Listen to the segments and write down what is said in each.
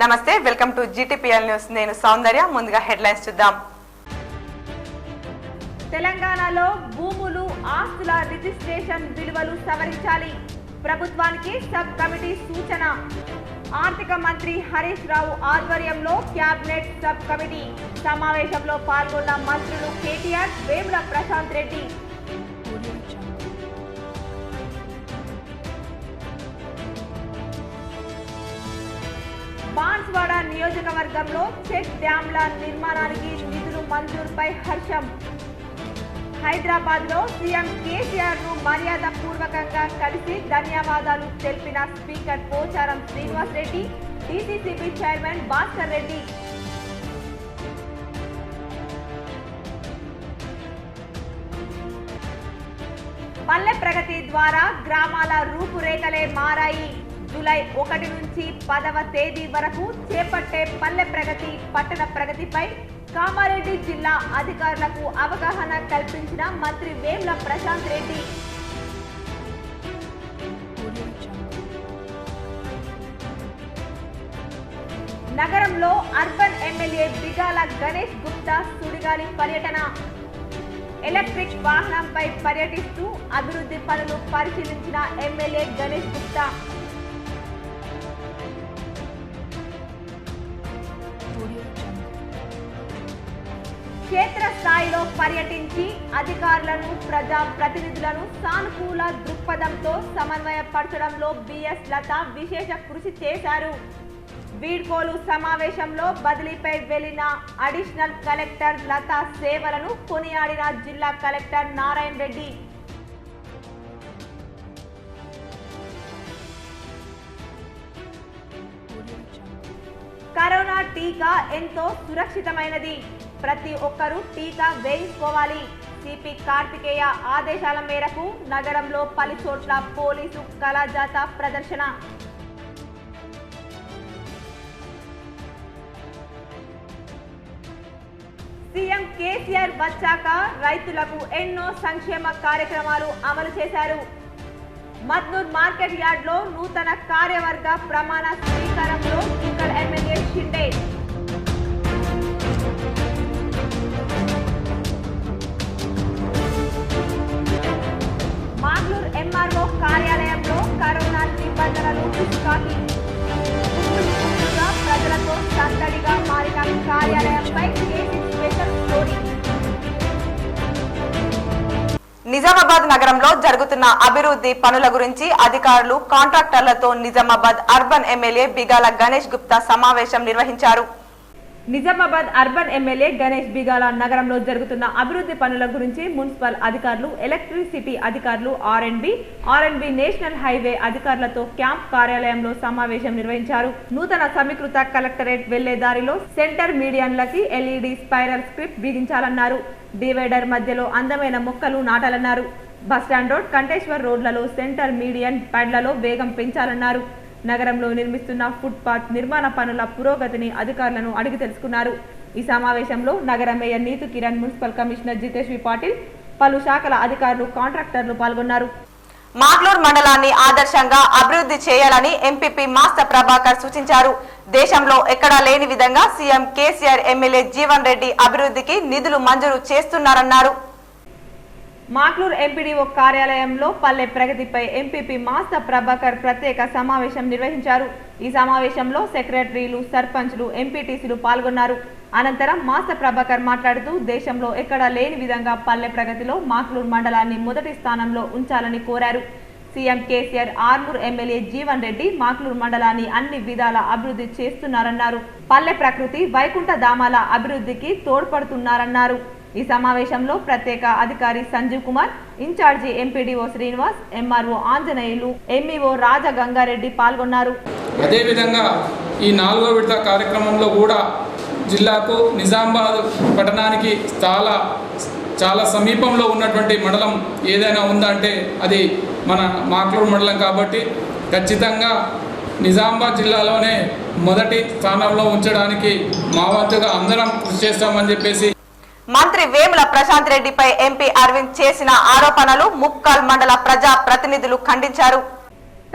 నమస్తే, welcome to GTPL news. నేను సౌందర్య. ముందుగా హెడ్లైన్స్ చూద్దాం. తెలంగాణలో భూములు, ఆస్తుల రిజిస్ట్రేషన్ విలువలు సవరించాలి. ప్రభుత్వానికి సబ్ కమిటీ సూచన. ఆర్థిక మంత్రి హరీష్ రావు ఆధ్వర్యంలో క్యాబినెట్ సబ్ కమిటీ సమావేశంలో పాల్గొన్న మంత్రులు కేటీఆర్, వేముల ప్రశాంత్ రెడ్డి. బాన్స్వాడ నియోజకవర్గంలో చెక్ డ్యాంల నిర్మాణానికి నిధులు మంజూరుపై హర్షం. హైదరాబాద్ లో సీఎం కేసీఆర్ ను మర్యాద పూర్వకంగా కలిసి ధన్యవాదాలు తెలిపిన speaker Pocharam Srinivas Reddy, DCCB chairman Bhaskar Reddy. Palle Pragathi ద్వారా గ్రామాల రూపురేఖలే మారాయి. జూలై 1 నుంచి 10వ తేదీ వరకు చేపట్టే పల్లె ప్రగతి, పట్టణ ప్రగతిపై కామారెడ్డి జిల్లా అధికారులకు అవగాహన కల్పించిన మంత్రి వేముల ప్రశాంత్ రెడ్డి. నగరంలో అర్బన్ ఎమ్మెల్యే బిగాల గణేష్ గుప్తా సుడిగాలి పర్యటన. ఎలక్ట్రిక్ వాహనంపై పర్యటిస్తూ అభివృద్ధి పనులు పరిశీలించిన ఎమ్మెల్యే గణేష్ గుప్తా. క్షేత్రస్థాయిలో పర్యటించి అధికారులను, ప్రజా ప్రతినిధులను సానుకూల దృక్పథంతో సమన్వయపరచడంలో BS లత విశేష కృషి చేశారు. వీడ్కోలు సమావేశంలో బదిలీపై వెళ్లిన అడిషనల్ కలెక్టర్ లత సేవలను కొనియాడిన జిల్లా కలెక్టర్ నారాయణ రెడ్డి. కరోనా టీకా ఎంతో సురక్షితమైనది. ప్రతి ఒక్కరూ టీకా వేయించుకోవాలి. సిపి కార్తికేయ ఆదేశాల మేరకు నగరంలో పలు చోట్ల పోలీసు కళాజాత ప్రదర్శన. సీఎం కేసీఆర్ వచ్చాక రైతులకు ఎన్నో సంక్షేమ కార్యక్రమాలు అమలు చేశారు. మద్నూర్ మార్కెట్ యార్డ్ లో నూతన కార్యవర్గ ప్రమాణ స్వీకారంలో చుక్కల్ ఎమ్మెల్యే షిండే. మాగ్లూర్ MRO కార్యాలయంలో కరోనా నిబంధనలు దుష్కాకి. ప్రజలతో సందడిగా మారిన కార్యాలయంపై స్పెషల్ స్టోరీ. నిజామాబాద్ నగరంలో జరుగుతున్న అభివృద్ధి పనుల గురించి అధికారులు, కాంట్రాక్టర్లతో నిజామాబాద్ అర్బన్ ఎమ్మెల్యే బిగాల గణేష్ గుప్తా సమావేశం నిర్వహించారు. నిజామాబాద్ అర్బన్ ఎమ్మెల్యే గణేష్ బిగాల నగరంలో జరుగుతున్న అభివృద్ధి పనుల గురించి మున్సిపల్ అధికారులు, ఎలక్ట్రిసిటీ అధికారులు, ఆర్ఎండ్బి నేషనల్ హైవే అధికారులతో క్యాంప్ కార్యాలయంలో సమావేశం నిర్వహించారు. నూతన సమీకృత కలెక్టరేట్ వెళ్లే దారిలో సెంటర్ మీడియన్లకి LED స్పైరల్ స్క్రిప్ట్ బిగించాలన్నారు. డివైడర్ మధ్యలో అందమైన మొక్కలు నాటాలన్నారు. బస్టాండ్ రోడ్, కంటేశ్వర్ రోడ్లలో సెంటర్ మీడియన్ ప్యాడ్లలో వేగం పెంచాలన్నారు. నగరంలో నిర్మిస్తున్న ఫుట్పాత్ నిర్మాణ పనుల పురోగతిని అధికారులను అడిగి తెలుసుకున్నారు. ఈ సమావేశంలో నగర mayor Neetu Kiran, municipal commissioner Jitesh V Patil, పలు శాఖల అధికారులు, కాంట్రాక్టర్లు పాల్గొన్నారు. మాగ్లూర్ మండలాన్ని ఆదర్శంగా అభివృద్ధి చేయాలని ఎంపీపీ మాస్త ప్రభాకర్ సూచించారు. దేశంలో ఎక్కడా లేని విధంగా సీఎం కేసీఆర్, ఎమ్మెల్యే జీవన్ రెడ్డి అభివృద్ధికి నిధులు మంజూరు చేస్తున్నారన్నారు. మాగ్లూర్ ఎంపీడీఓ కార్యాలయంలో పల్లె ప్రగతిపై ఎంపీపీ మాస్త ప్రభాకర్ ప్రత్యేక సమావేశం నిర్వహించారు. ఈ సమావేశంలో సెక్రటరీలు, సర్పంచ్లు, ఎంపీటీసీలు పాల్గొన్నారు. అనంతరం మాస్త ప్రభాకర్ మాట్లాడుతూ దేశంలో ఎక్కడా లేని విధంగా పల్లె ప్రగతిలో మాగ్లూర్ మండలాన్ని మొదటి స్థానంలో ఉంచాలని కోరారు. సీఎం కేసీఆర్, ఆర్మూర్ ఎమ్మెల్యే జీవన్ రెడ్డి మాగ్లూర్ మండలాన్ని అన్ని విధాల అభివృద్ధి చేస్తున్నారన్నారు. పల్లె ప్రకృతి, వైకుంఠ ధామాల అభివృద్ధికి తోడ్పడుతున్నారన్నారు. ఈ సమావేశంలో ప్రత్యేక అధికారి Sanjeev Kumar, incharge MPDO Srinivas, MRO Anjaneyulu, MEO Rajagangareddy పాల్గొన్నారు. అదేవిధంగా ఈ 4వ విడత కార్యక్రమంలో కూడా జిల్లాకు నిజామాబాద్ పట్టణానికి చాలా సమీపంలో ఉన్నటువంటి మండలం ఏదైనా ఉందంటే అది మన మాగ్లూర్ మండలం. కాబట్టి ఖచ్చితంగా నిజామాబాద్ జిల్లాలోనే మొదటి స్థానంలో ఉంచడానికి మా వంతుగా అందరం కృషి చేస్తామని చెప్పేసి మంత్రి వేముల ప్రశాంత్ రెడ్డిపై ఎంపీ అరవింద్ చేసిన ఆరోపణలు ముక్కాల్ మండల ప్రజా ప్రతినిధులు ఖండించారు.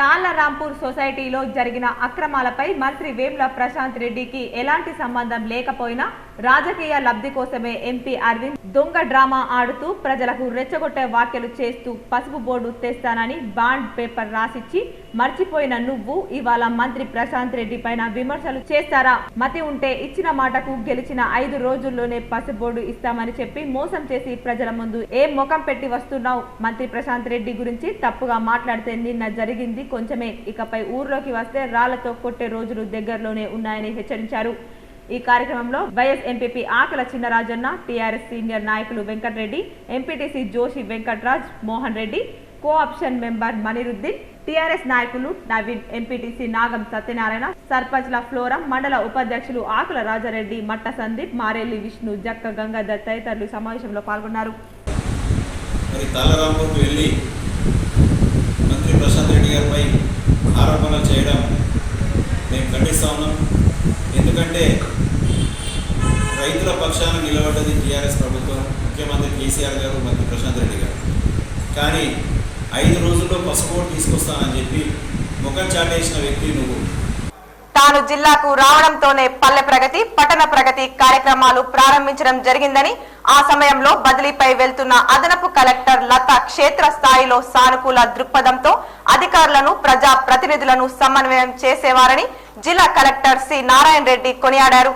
తాళ్లరాంపూర్ సొసైటీలో జరిగిన అక్రమాలపై మంత్రి వేముల ప్రశాంత్ రెడ్డికి ఎలాంటి సంబంధం లేకపోయినా రాజకీయ లబ్ధి కోసమే ఎంపీ అరవింద్ దొంగ డ్రామా ఆడుతూ ప్రజలకు రెచ్చగొట్టే వ్యాఖ్యలు చేస్తూ పసుపు బోర్డు తెస్తానని బాండ్ పేపర్ రాసిచ్చి మర్చిపోయిన నువ్వు ఇవాళ మంత్రి ప్రశాంత్ రెడ్డి పైన విమర్శలు చేస్తారా? మతి ఉంటే ఇచ్చిన మాటకు గెలిచిన 5 రోజుల్లోనే పసుపు బోర్డు ఇస్తామని చెప్పి మోసం చేసి ప్రజల ముందు ఏం ముఖం పెట్టి వస్తున్నావు? మంత్రి ప్రశాంత్ రెడ్డి గురించి తప్పుగా మాట్లాడితే నిన్న జరిగింది కొంచెమే, ఇకపై ఊర్లోకి వస్తే రాళ్లతో కొట్టే రోజులు దగ్గరలోనే ఉన్నాయని హెచ్చరించారు. ఈ కార్యక్రమంలో vice MPP Akala Chinnarajanna, TRS senior నాయకులు Venkatareddy, MPTC Joshi Venkatraj Mohan Reddy, co-option member Maniruddin, TRS నాయకులు నవీన్, ఎంపీటీసీ నాగం సత్యనారాయణ, సర్పంచ్ల ఫ్లోరం, మండల ఉపాధ్యక్షులు ఆకుల రాజారెడ్డి, మట్ట సందీప్, మారెల్లి విష్ణు, జక్క గంగాధర్ తదితరులు సమావేశంలో పాల్గొన్నారు. మంత్రి ప్రశాంత్ రెడ్డి గారిపై ఆరోపణలు చేయడం మేము ఖండిస్తా ఉన్నాం. ఎందుకంటే రైతుల పక్షాన నిలబడ్డది టీఆర్ఎస్ ప్రభుత్వం, ముఖ్యమంత్రి కేసీఆర్ గారు, మంత్రి ప్రశాంత్ రెడ్డి గారు. కానీ 5 రోజుల్లో పసుపు తీసుకొస్తానని చెప్పి ముఖం చాటేసిన వ్యక్తి నువ్వు. తాను జిల్లాకు రావడంతోనే పల్లె ప్రగతి, పట్టణ ప్రగతి కార్యక్రమాలు ప్రారంభించడం జరిగిందని, ఆ సమయంలో బదిలీపై వెళ్తున్న అదనపు కలెక్టర్ లత క్షేత్ర స్థాయిలో సానుకూల దృక్పథంతో అధికారులను, ప్రజా ప్రతినిధులను సమన్వయం చేసేవారని జిల్లా కలెక్టర్ సి నారాయణ రెడ్డి కొనియాడారు.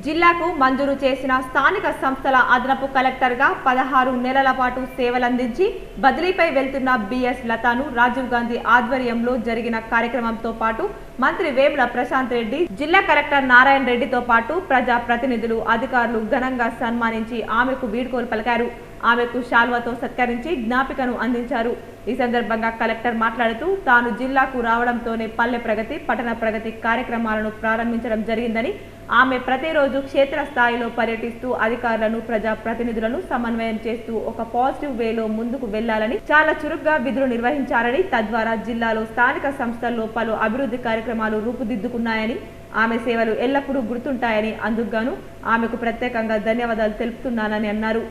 జిల్లాకు మంజూరు చేసిన స్థానిక సంస్థల అదనపు కలెక్టర్గా 16 నెలల పాటు సేవలందించి బదిలీపై వెళ్తున్న బిఎస్ లతాను రాజీవ్ గాంధీ ఆధ్వర్యంలో జరిగిన కార్యక్రమంతో పాటు మంత్రి వేముల ప్రశాంత్ రెడ్డి, జిల్లా కలెక్టర్ నారాయణ రెడ్డితో పాటు ప్రజా ప్రతినిధులు, అధికారులు ఘనంగా సన్మానించి ఆమెకు వీడ్కోలు పలికారు. ఆమెకు శాల్వాతో సత్కరించి జ్ఞాపికను అందించారు. ఈ సందర్భంగా కలెక్టర్ మాట్లాడుతూ తాను జిల్లాకు రావడంతోనే పల్లె ప్రగతి, పట్టణ ప్రగతి కార్యక్రమాలను ప్రారంభించడం జరిగిందని, ఆమె ప్రతిరోజు క్షేత్రస్థాయిలో పర్యటిస్తూ అధికారులను, ప్రజా ప్రతినిధులను సమన్వయం చేస్తూ ఒక పాజిటివ్ వేలో ముందుకు వెళ్లాలని, చాలా చురుగ్గా విధులు నిర్వహించారని, తద్వారా జిల్లాలో స్థానిక సంస్థల్లో పలు అభివృద్ధి కార్యక్రమాలు రూపుదిద్దుకున్నాయని, ఆమె సేవలు ఎల్లప్పుడూ గుర్తుంటాయని, అందుకుగాను ఆమెకు ప్రత్యేకంగా ధన్యవాదాలు తెలుపుతున్నానని అన్నారు.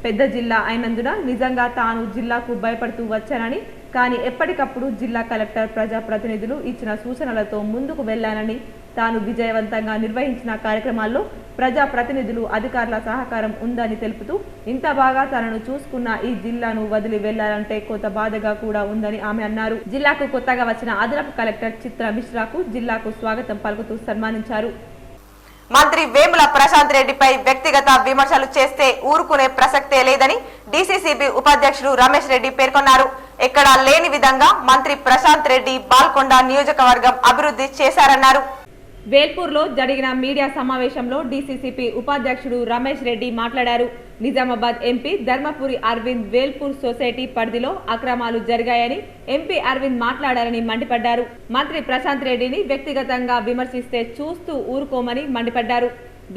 పెద్ద జిల్లా అయినందున నిజంగా తాను జిల్లాకు భయపడుతూ వచ్చానని, కానీ ఎప్పటికప్పుడు జిల్లా కలెక్టర్, ప్రజా ప్రతినిధులు ఇచ్చిన సూచనలతో ముందుకు వెళ్లానని, తాను విజయవంతంగా నిర్వహించిన కార్యక్రమాల్లో ప్రజా ప్రతినిధులు, అధికారుల సహకారం ఉందని తెలుపుతూ, ఇంత బాగా తనను చూసుకున్న ఈ జిల్లాను వదిలి వెళ్లాలంటే కొంత బాధగా కూడా ఉందని ఆమె అన్నారు. జిల్లాకు కొత్తగా వచ్చిన అదనపు కలెక్టర్ చిత్ర మిశ్రాకు జిల్లాకు స్వాగతం పలుకుతూ సన్మానించారు. మంత్రి వేముల ప్రశాంత్ రెడ్డిపై వ్యక్తిగత విమర్శలు చేస్తే ఊరుకునే ప్రసక్తే లేదని డీసీసీబీ ఉపాధ్యక్షుడు రమేష్ రెడ్డి పేర్కొన్నారు. ఎక్కడా లేని విధంగా మంత్రి ప్రశాంత్ రెడ్డి బాల్కొండ నియోజకవర్గం అభివృద్ధి చేశారన్నారు. వేల్పూర్లో జరిగిన మీడియా సమావేశంలో డీసీసీపీ ఉపాధ్యక్షుడు రమేష్ రెడ్డి మాట్లాడారు. నిజామాబాద్ ఎంపీ ధర్మపురి అరవింద్ వేల్పూర్ సొసైటీ పరిధిలో అక్రమాలు జరిగాయని ఎంపీ అరవింద్ మాట్లాడారని మండిపడ్డారు. మంత్రి ప్రశాంత్ రెడ్డిని వ్యక్తిగతంగా విమర్శిస్తే చూస్తూ ఊరుకోమని మండిపడ్డారు.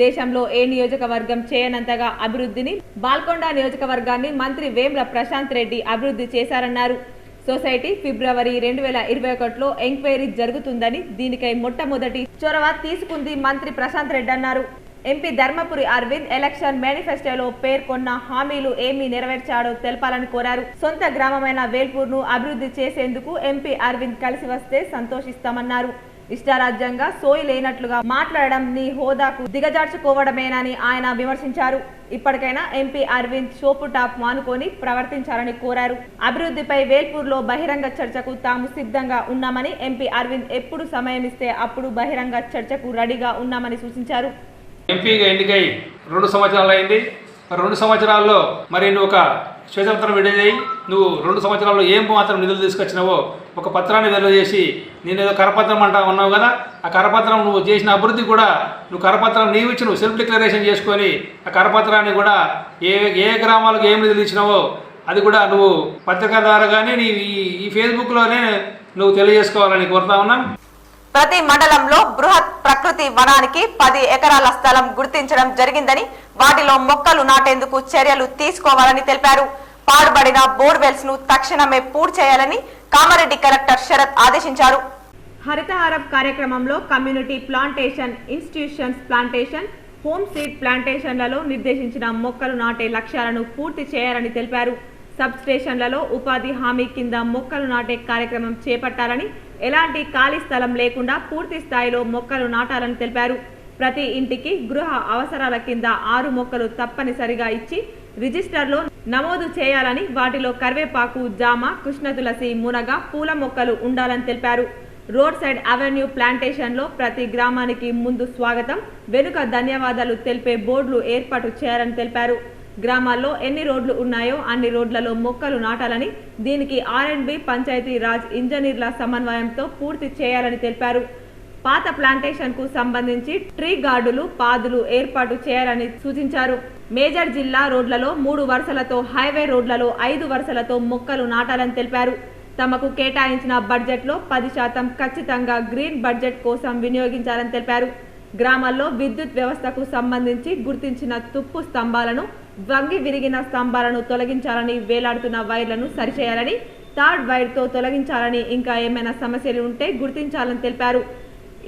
దేశంలో ఏ నియోజకవర్గం చేయనంతగా అభివృద్ధిని, బాల్కొండ నియోజకవర్గాన్ని మంత్రి వేముల ప్రశాంత్ రెడ్డి అభివృద్ధి చేశారన్నారు. సొసైటీ ఫిబ్రవరి 2021లో ఎంక్వైరీ జరుగుతుందని, దీనికై మొట్టమొదటి చొరవ తీసుకుంది మంత్రి ప్రశాంత్ రెడ్డి అన్నారు. ఎంపీ ధర్మపురి అరవింద్ ఎలక్షన్ మేనిఫెస్టోలో పేర్కొన్న హామీలు ఏమీ నెరవేర్చాడో తెలపాలని కోరారు. సొంత గ్రామమైన వేల్పూర్ను అభివృద్ధి చేసేందుకు ఎంపీ అరవింద్ కలిసి వస్తే సంతోషిస్తామన్నారు. ఇష్టారాజ్యంగా సోయి లేనట్లుగా మాట్లాడడం నీ హోదాకు దిగజార్చుకోవడమేనని ఆయన విమర్శించారు. ఇప్పటికైనా ఎంపీ అరవింద్ షోపు టాప్ మానుకొని ప్రవర్తించాలని కోరారు. అభివృద్ధిపై వేల్పూర్లో బహిరంగ చర్చకు తాము సిద్ధంగా ఉన్నామని, ఎంపీ అరవింద్ ఎప్పుడు సమయం ఇస్తే అప్పుడు బహిరంగ చర్చకు రెడీగా ఉన్నామని సూచించారు. ఎంపీగా ఎన్నికై 2 సంవత్సరాలు అయింది. 2 సంవత్సరాల్లో మరి నువ్వు ఒక శ్వేతపత్రం విడుదలై నువ్వు 2 సంవత్సరాల్లో ఏం మాత్రం నిధులు తీసుకొచ్చినావో ఒక పత్రాన్ని విడుదల చేసి నేను ఏదో కరపత్రం అంటా ఉన్నావు కదా, ఆ కరపత్రం నువ్వు చేసిన అభివృద్ధి కూడా నువ్వు కరపత్రం నీవు ఇచ్చి నువ్వు సెల్ఫ్ డిక్లరేషన్ చేసుకొని ఆ కరపత్రాన్ని కూడా ఏ గ్రామాలకు ఏం నిధులు ఇచ్చినావో అది కూడా నువ్వు పత్రిక ద్వారా కానీ నీ ఈ ఫేస్బుక్లోనే నువ్వు తెలియజేసుకోవాలని కోరుతా ఉన్నాం. ప్రతి మండలంలో బృహత్ ప్రకృతి వనానికి 10 ఎకరాల స్థలం గుర్తించడం జరిగిందని, వాటిలో మొక్కలు నాటేందుకు చర్యలు తీసుకోవాలని తెలిపారు. పాడుబడిన బోర్వెల్స్ ను తక్షణమే పూర్తి చేయాలని కామారెడ్డి కలెక్టర్ శరత్ ఆదేశించారు. హరితహారం కార్యక్రమంలో community plantation, institutions plantation, home seed ప్లాంటేషన్లలో నిర్దేశించిన మొక్కలు నాటే లక్ష్యాలను పూర్తి చేయాలని తెలిపారు. సబ్ స్టేషన్లలో ఉపాధి హామీ కింద మొక్కలు నాటే కార్యక్రమం చేపట్టాలని, ఎలాంటి ఖాళీ స్థలం లేకుండా పూర్తి స్థాయిలో మొక్కలు నాటాలని తెలిపారు. ప్రతి ఇంటికి గృహ అవసరాల కింద 6 మొక్కలు తప్పనిసరిగా ఇచ్చి రిజిస్టర్లో నమోదు చేయాలని, వాటిలో కరివేపాకు, జామ, కృష్ణ తులసి, మునగ, పూల మొక్కలు ఉండాలని తెలిపారు. రోడ్ సైడ్ అవెన్యూ ప్లాంటేషన్లో ప్రతి గ్రామానికి ముందు స్వాగతం, వెనుక ధన్యవాదాలు తెలిపే బోర్డులు ఏర్పాటు చేయాలని తెలిపారు. గ్రామాల్లో ఎన్ని రోడ్లు ఉన్నాయో అన్ని రోడ్లలో మొక్కలు నాటాలని, దీనికి R&B, పంచాయతీ రాజ్ ఇంజనీర్ల సమన్వయంతో పూర్తి చేయాలని తెలిపారు. పాత ప్లాంటేషన్ కు సంబంధించి ట్రీ గార్డులు, పాదులు ఏర్పాటు చేయాలని సూచించారు. మేజర్ జిల్లా రోడ్లలో 3 వరుసలతో, హైవే రోడ్లలో 5 వరుసలతో మొక్కలు నాటాలని తెలిపారు. తమకు కేటాయించిన బడ్జెట్లో 10% ఖచ్చితంగా గ్రీన్ బడ్జెట్ కోసం వినియోగించాలని తెలిపారు. గ్రామాల్లో విద్యుత్ వ్యవస్థకు సంబంధించి గుర్తించిన తుప్పు స్తంభాలను, వంగి విరిగిన స్తంభాలను తొలగించాలని, వేలాడుతున్న వైర్లను సరిచేయాలని, థర్డ్ వైర్తో తొలగించాలని, ఇంకా ఏమైనా సమస్యలు ఉంటే గుర్తించాలని తెలిపారు.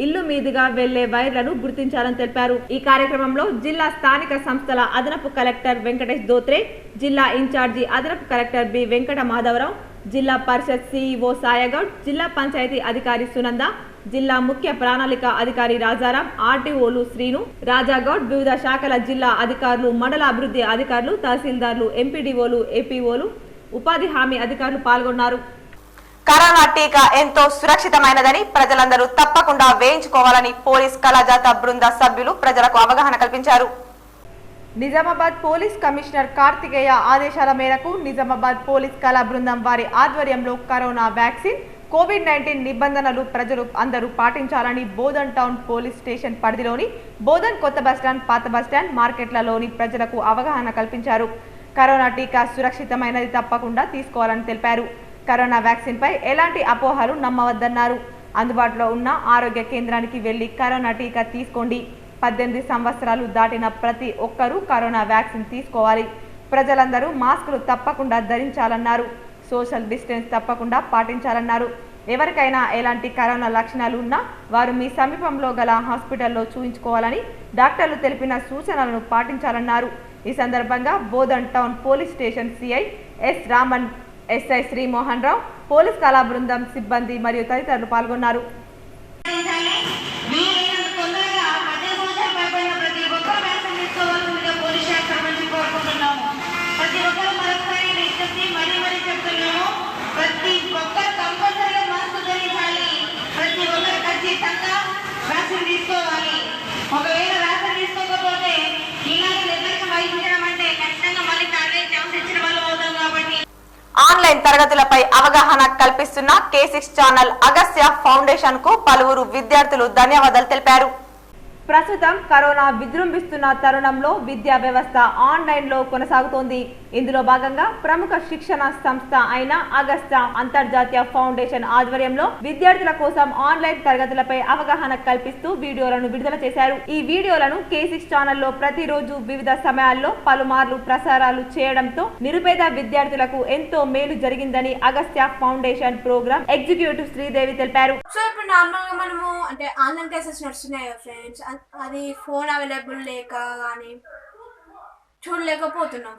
ఇల్లు మీదుగా వెళ్లే వైర్లను గుర్తించాలని తెలిపారు. ఈ కార్యక్రమంలో జిల్లా స్థానిక సంస్థల అదనపు కలెక్టర్ వెంకటేష్ దోత్రే, జిల్లా ఇన్ఛార్జి అదనపు కలెక్టర్ బి వెంకట మాధవరావు, జిల్లా పరిషత్ సిఇఓ సాయగౌడ్, జిల్లా పంచాయతీ అధికారి సునంద, జిల్లా ముఖ్య ప్రణాళిక అధికారి రాజారాం, ఆర్టీఓలు శ్రీను, రాజాగౌడ్, వివిధ శాఖల జిల్లా అధికారులు, మండల అభివృద్ధి అధికారులు, తహసీల్దార్లు, ఎంపీడీఓలు, ఏపీఓలు, ఉపాధి హామీ అధికారులు పాల్గొన్నారు. కరోనా టీకా ఎంతో సురక్షితమైనదని ప్రజలందరూ తప్పకుండా వేయించుకోవాలని పోలీస్ కళాజాత బృంద సభ్యులు ప్రజలకు అవగాహన కల్పించారు. నిజామాబాద్ పోలీస్ కమిషనర్ కార్తికేయ ఆదేశాల మేరకు నిజామాబాద్ పోలీస్ కళా బృందం వారి ఆధ్వర్యంలో కరోనా వ్యాక్సిన్, కోవిడ్-19 నిబంధనలు ప్రజలు అందరూ పాటించాలని బోధన్ టౌన్ పోలీస్ స్టేషన్ పరిధిలోని బోధన్ కొత్త బస్టాండ్, పాత బస్టాండ్, మార్కెట్లలోని ప్రజలకు అవగాహన కల్పించారు. కరోనా టీకా సురక్షితమైనది, తప్పకుండా తీసుకోవాలని తెలిపారు. కరోనా వ్యాక్సిన్ పై ఎలాంటి అపోహలు నమ్మవద్దన్నారు. అందుబాటులో ఉన్న ఆరోగ్య కేంద్రానికి వెళ్లి కరోనా టీకా తీసుకోండి. 18 సంవత్సరాలు దాటిన ప్రతి ఒక్కరూ కరోనా వ్యాక్సిన్ తీసుకోవాలి. ప్రజలందరూ మాస్కులు తప్పకుండా ధరించాలన్నారు. సోషల్ డిస్టెన్స్ తప్పకుండా పాటించాలన్నారు. ఎవరికైనా ఎలాంటి కరోనా లక్షణాలు ఉన్నా వారు మీ సమీపంలో గల హాస్పిటల్లో చూయించుకోవాలని డాక్టర్లు తెలిపిన సూచనలను పాటించాలన్నారు. ఈ సందర్భంగా Bodhan town police station CI S Raman, SI Srimohan Rao, police కళా బృందం సిబ్బంది మరియు తదితరులు పాల్గొన్నారు. ఆన్లైన్ తరగతులపై అవగాహన కల్పిస్తున్న K6 ఛానల్ అగస్త్య ఫౌండేషన్ కు పలువురు విద్యార్థులు ధన్యవాదాలు తెలిపారు. ప్రస్తుతం కరోనా విజృంభిస్తున్న తరుణంలో విద్యా వ్యవస్థ ఆన్లైన్ లో కొనసాగుతోంది. ఇందులో భాగంగా ప్రముఖ శిక్షణ సంస్థ అయిన అగస్త్య అంతర్జాతీయ ఫౌండేషన్ ఆధ్వర్యంలో విద్యార్థుల కోసం ఆన్లైన్ తరగతులపై అవగాహన కల్పిస్తూ వీడియోలను విడుదల చేశారు. ఈ వీడియోలను K6 ఛానల్లో ప్రతిరోజు వివిధ సమయాల్లో పలుమార్లు ప్రసారాలు చేయడంతో నిరుపేద విద్యార్థులకు ఎంతో మేలు జరిగిందని Agastya foundation program executive Sridevi తెలిపారు. సో ఇప్పుడు నార్మల్గా మనము అంటే ఆన్లైన్ క్లాసెస్ నడుస్తున్నాయి ఫ్రెండ్స్, అది ఫోన్ అవైలబుల్ లేక కానీ చూడలేకపోతున్నాం,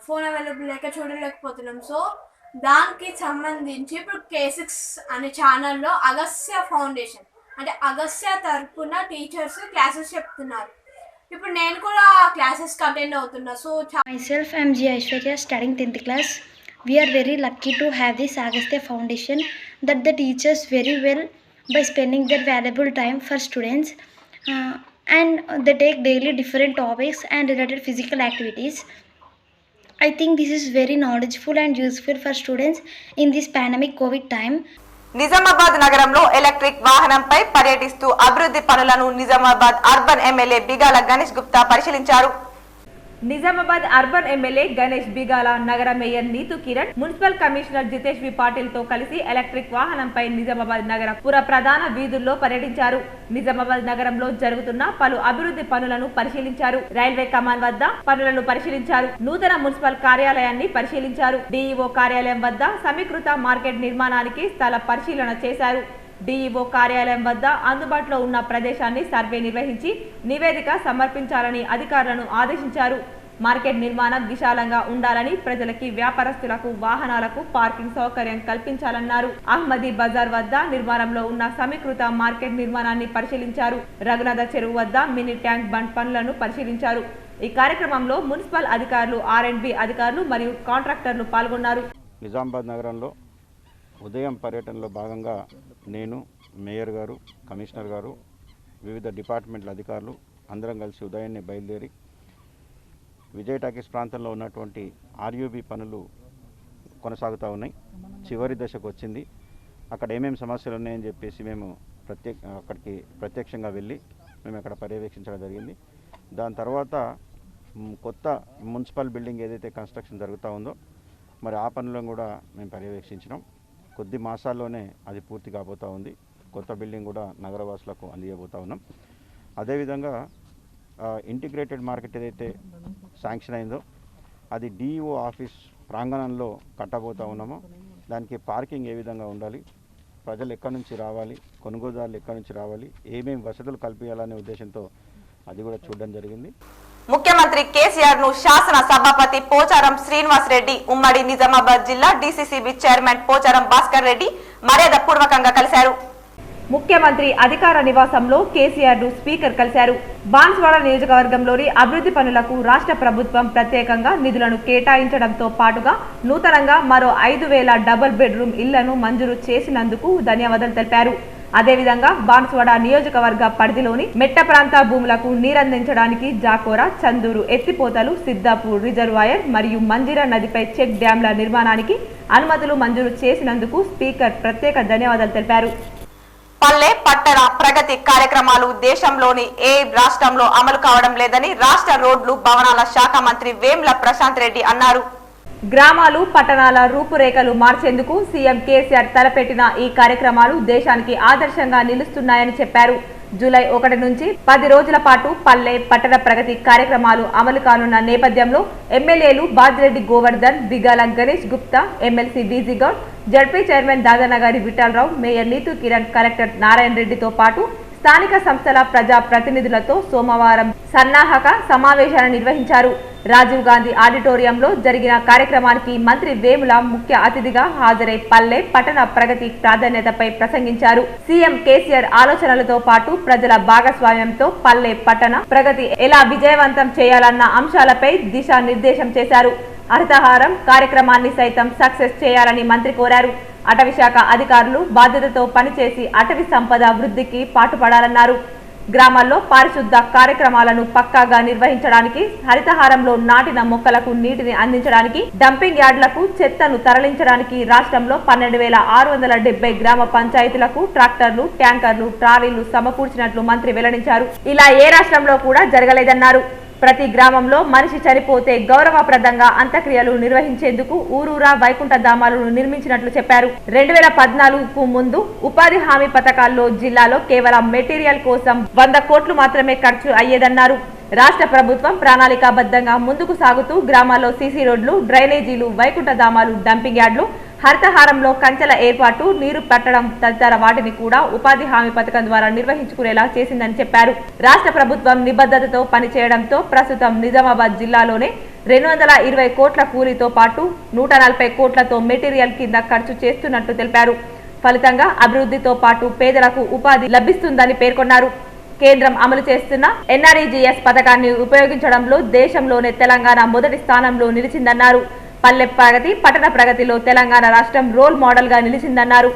చూడలేకపోతున్నాం. సో దానికి సంబంధించి ఇప్పుడు K6 అనే ఛానల్లో అగస్త్య ఫౌండేషన్ అంటే అగస్త్య తరపున టీచర్స్ క్లాసెస్ చెప్తున్నారు. ఇప్పుడు నేను కూడా క్లాసెస్ అటెండ్ అవుతున్నా. So myself I am G Aishwarya, studying 10th class. We are very lucky to have this Agastya Foundation that the teachers very well by spending their valuable time for students and they take daily different topics and related physical activities. I think this is very knowledgeable and useful for students in this pandemic COVID time. Nizamabad నగరంలో electric వాహనంపై పర్యటిస్తూ అభివృద్ధి పనులను Nizamabad urban MLA Bigala Ganesh Gupta పరిశీలించారు. Nizamabad urban MLA Ganesh Bigala, నగర mayor Neetu Kiran, municipal commissioner Jitesh V Patil తో కలిసి electric వాహనంపై నిజామాబాద్ నగర పుర ప్రధాన వీధుల్లో పర్యటించారు. నిజామాబాద్ నగరంలో జరుగుతున్న పలు అభివృద్ధి పనులను పరిశీలించారు. రైల్వే కమాన్ వద్ద పనులను పరిశీలించారు. నూతన మున్సిపల్ కార్యాలయాన్ని పరిశీలించారు. డిఈఓ కార్యాలయం వద్ద సమీకృత మార్కెట్ నిర్మాణానికి స్థల పరిశీలన చేశారు. డిఈఓ కార్యాలయం వద్ద అందుబాటులో ఉన్న ప్రదేశాన్ని సర్వే నిర్వహించి నివేదిక సమర్పించాలని అధికారులను ఆదేశించారు. మార్కెట్ నిర్మాణం విశాలంగా ఉండాలని, ప్రజలకి వ్యాపారస్తులకు వాహనాలకు పార్కింగ్ సౌకర్యం కల్పించాలన్నారు. అహ్మదీ బజార్ వద్ద నిర్మాణంలో ఉన్న సమీకృత మార్కెట్ నిర్మాణాన్ని పరిశీలించారు. రఘునాథ చెరువు వద్ద మినీ ట్యాంక్ బండ్ పనులను పరిశీలించారు. ఈ కార్యక్రమంలో మున్సిపల్ అధికారులు, ఆర్ఎండ్బి అధికారులు మరియు కాంట్రాక్టర్లు పాల్గొన్నారు. నిజామాబాద్ నగరంలో ఉదయం పర్యటనలో భాగంగా నేను, మేయర్ గారు, కమిషనర్ గారు, వివిధ డిపార్ట్మెంట్ల అధికారులు అందరం కలిసి ఉదయాన్నే బయలుదేరి విజయ్ టాకీస్ ప్రాంతంలో ఉన్నటువంటి ఆర్యూబీ పనులు కొనసాగుతూ ఉన్నాయి. చివరి దశకు వచ్చింది. అక్కడ ఏమేమి సమస్యలు ఉన్నాయని చెప్పేసి మేము అక్కడికి ప్రత్యక్షంగా వెళ్ళి మేము అక్కడ పర్యవేక్షించడం జరిగింది. దాని తర్వాత కొత్త మున్సిపల్ బిల్డింగ్ ఏదైతే కన్స్ట్రక్షన్ జరుగుతూ ఉందో మరి ఆ పనులను కూడా మేము పర్యవేక్షించినాం. కొద్ది మాసాల్లోనే అది పూర్తి కాబోతూ ఉంది. కొత్త బిల్డింగ్ కూడా నగరవాసులకు అందియబోతూ ఉన్నాం. అదేవిధంగా ఇంటిగ్రేటెడ్ మార్కెట్ ఏదైతే శాంక్షన్ అయిందో అది డిఈఓ ఆఫీస్ ప్రాంగణంలో కట్టబోతూ ఉన్నామో దానికి పార్కింగ్ ఏ విధంగా ఉండాలి, ప్రజలు ఎక్కడి నుంచి రావాలి, కొనుగోలుదారులు ఎక్కడి నుంచి రావాలి, ఏమేమి వసతులు కల్పించాలనే ఉద్దేశంతో అది కూడా చూడడం జరిగింది. ముఖ్యమంత్రి కేసీఆర్ ను శాసన సభాపతి పోచారం శ్రీనివాస్ రెడ్డి, ఉమ్మడి నిజామాబాద్ జిల్లా డీసీసీబీ చైర్మన్ పోచారం భాస్కర్ రెడ్డి మర్యాద పూర్వకంగా కలిశారు. ముఖ్యమంత్రి అధికార నివాసంలో కేసీఆర్ ను స్పీకర్ కలిశారు. బాన్స్వాడ నియోజకవర్గంలోని అభివృద్ధి పనులకు రాష్ట్ర ప్రభుత్వం ప్రత్యేకంగా నిధులను కేటాయించడంతో పాటుగా నూతనంగా మరో 5,000 డబుల్ బెడ్రూమ్ ఇళ్లను మంజూరు చేసినందుకు ధన్యవాదాలు తెలిపారు. అదేవిధంగా బాన్స్వాడ నియోజకవర్గ పరిధిలోని మెట్ట ప్రాంత భూములకు నీరందించడానికి జాకోర, చందూరు ఎత్తిపోతలు, సిద్దాపూర్ రిజర్వాయర్ మరియు మంజీరా నదిపై చెక్ డ్యాంల నిర్మాణానికి అనుమతులు మంజూరు చేసినందుకు స్పీకర్ ప్రత్యేక ధన్యవాదాలు తెలిపారు. పల్లె పట్టణ ప్రగతి కార్యక్రమాలు దేశంలోని ఏ రాష్ట్రంలో అమలు కావడం లేదని రాష్ట్ర రోడ్లు భవనాల శాఖ మంత్రి వేముల ప్రశాంత్ రెడ్డి అన్నారు. గ్రామాలు, పట్టణాల రూపురేఖలు మార్చేందుకు సీఎం కేసీఆర్ తలపెట్టిన ఈ కార్యక్రమాలు దేశానికి ఆదర్శంగా నిలుస్తున్నాయని చెప్పారు. జూలై 1 నుంచి 10 రోజుల పాటు పల్లె పట్టణ ప్రగతి కార్యక్రమాలు అమలు కానున్న నేపథ్యంలో ఎమ్మెల్యేలు Bajireddy Govardhan, Bigala Ganesh Gupta, MLC BG Goud, ZP chairman Dadanagari Vithalarao, mayor Neetu Kiran, collector Narayana రెడ్డితో పాటు స్థానిక సంస్థల ప్రజా ప్రతినిధులతో సోమవారం సన్నాహక సమావేశాన్ని నిర్వహించారు. రాజీవ్ గాంధీ ఆడిటోరియంలో జరిగిన కార్యక్రమానికి మంత్రి వేముల ముఖ్య అతిథిగా హాజరై పల్లె పట్టణ ప్రగతి ప్రాధాన్యతపై ప్రసంగించారు. సీఎం కేసీఆర్ ఆలోచనలతో పాటు ప్రజల భాగస్వామ్యంతో పల్లె పట్టణ ప్రగతి ఎలా విజయవంతం చేయాలన్న అంశాలపై దిశానిర్దేశం చేశారు. హరితహారం కార్యక్రమాన్ని సైతం సక్సెస్ చేయాలని మంత్రి కోరారు. అటవీ శాఖ అధికారులు బాధ్యతతో పనిచేసి అటవీ సంపద వృద్ధికి పాటుపడాలన్నారు. గ్రామాల్లో పారిశుద్ధ కార్యక్రమాలను పక్కాగా నిర్వహించడానికి, హరితహారంలో నాటిన మొక్కలకు నీటిని అందించడానికి, డంపింగ్ యార్డులకు చెత్తను తరలించడానికి రాష్ట్రంలో 12,670 గ్రామ పంచాయతీలకు ట్రాక్టర్లు, ట్యాంకర్లు, ట్రాలీలు సమకూర్చినట్లు మంత్రి వెల్లడించారు. ఇలా ఏ రాష్ట్రంలో కూడా జరగలేదన్నారు. ప్రతి గ్రామంలో మనిషి చనిపోతే గౌరవప్రదంగా అంత్యక్రియలు నిర్వహించేందుకు ఊరూరా వైకుంఠ ధామాలను నిర్మించినట్లు చెప్పారు. 2014కు ముందు ఉపాధి హామీ పథకాల్లో జిల్లాలో కేవలం మెటీరియల్ కోసం 100 కోట్లు మాత్రమే ఖర్చు అయ్యేదన్నారు. రాష్ట్ర ప్రభుత్వం ప్రణాళికాబద్ధంగా ముందుకు సాగుతూ గ్రామాల్లో సీసీ రోడ్లు, డ్రైనేజీలు, వైకుంఠ ధామాలు, డంపింగ్ యార్డులు, హరితహారంలో కంచెల ఏర్పాటు, నీరు పెట్టడం తదితర వాటిని కూడా ఉపాధి హామీ పథకం ద్వారా నిర్వహించుకునేలా చేసిందని చెప్పారు. రాష్ట్ర ప్రభుత్వం నిబద్ధతతో పనిచేయడంతో ప్రస్తుతం నిజామాబాద్ జిల్లాలోనే 220 కోట్ల కూలీతో పాటు 140 కోట్లతో మెటీరియల్ కింద ఖర్చు చేస్తున్నట్టు తెలిపారు. ఫలితంగా అభివృద్ధితో పాటు పేదలకు ఉపాధి లభిస్తుందని పేర్కొన్నారు. కేంద్రం అమలు చేస్తున్న ఎన్ఆర్ఈజీఎస్ పథకాన్ని ఉపయోగించడంలో దేశంలోనే తెలంగాణ మొదటి స్థానంలో నిలిచిందన్నారు. పల్లె ప్రగతి, పట్టణ ప్రగతిలో తెలంగాణ రాష్ట్రం రోల్ మోడల్ గా నిలిచిందన్నారు.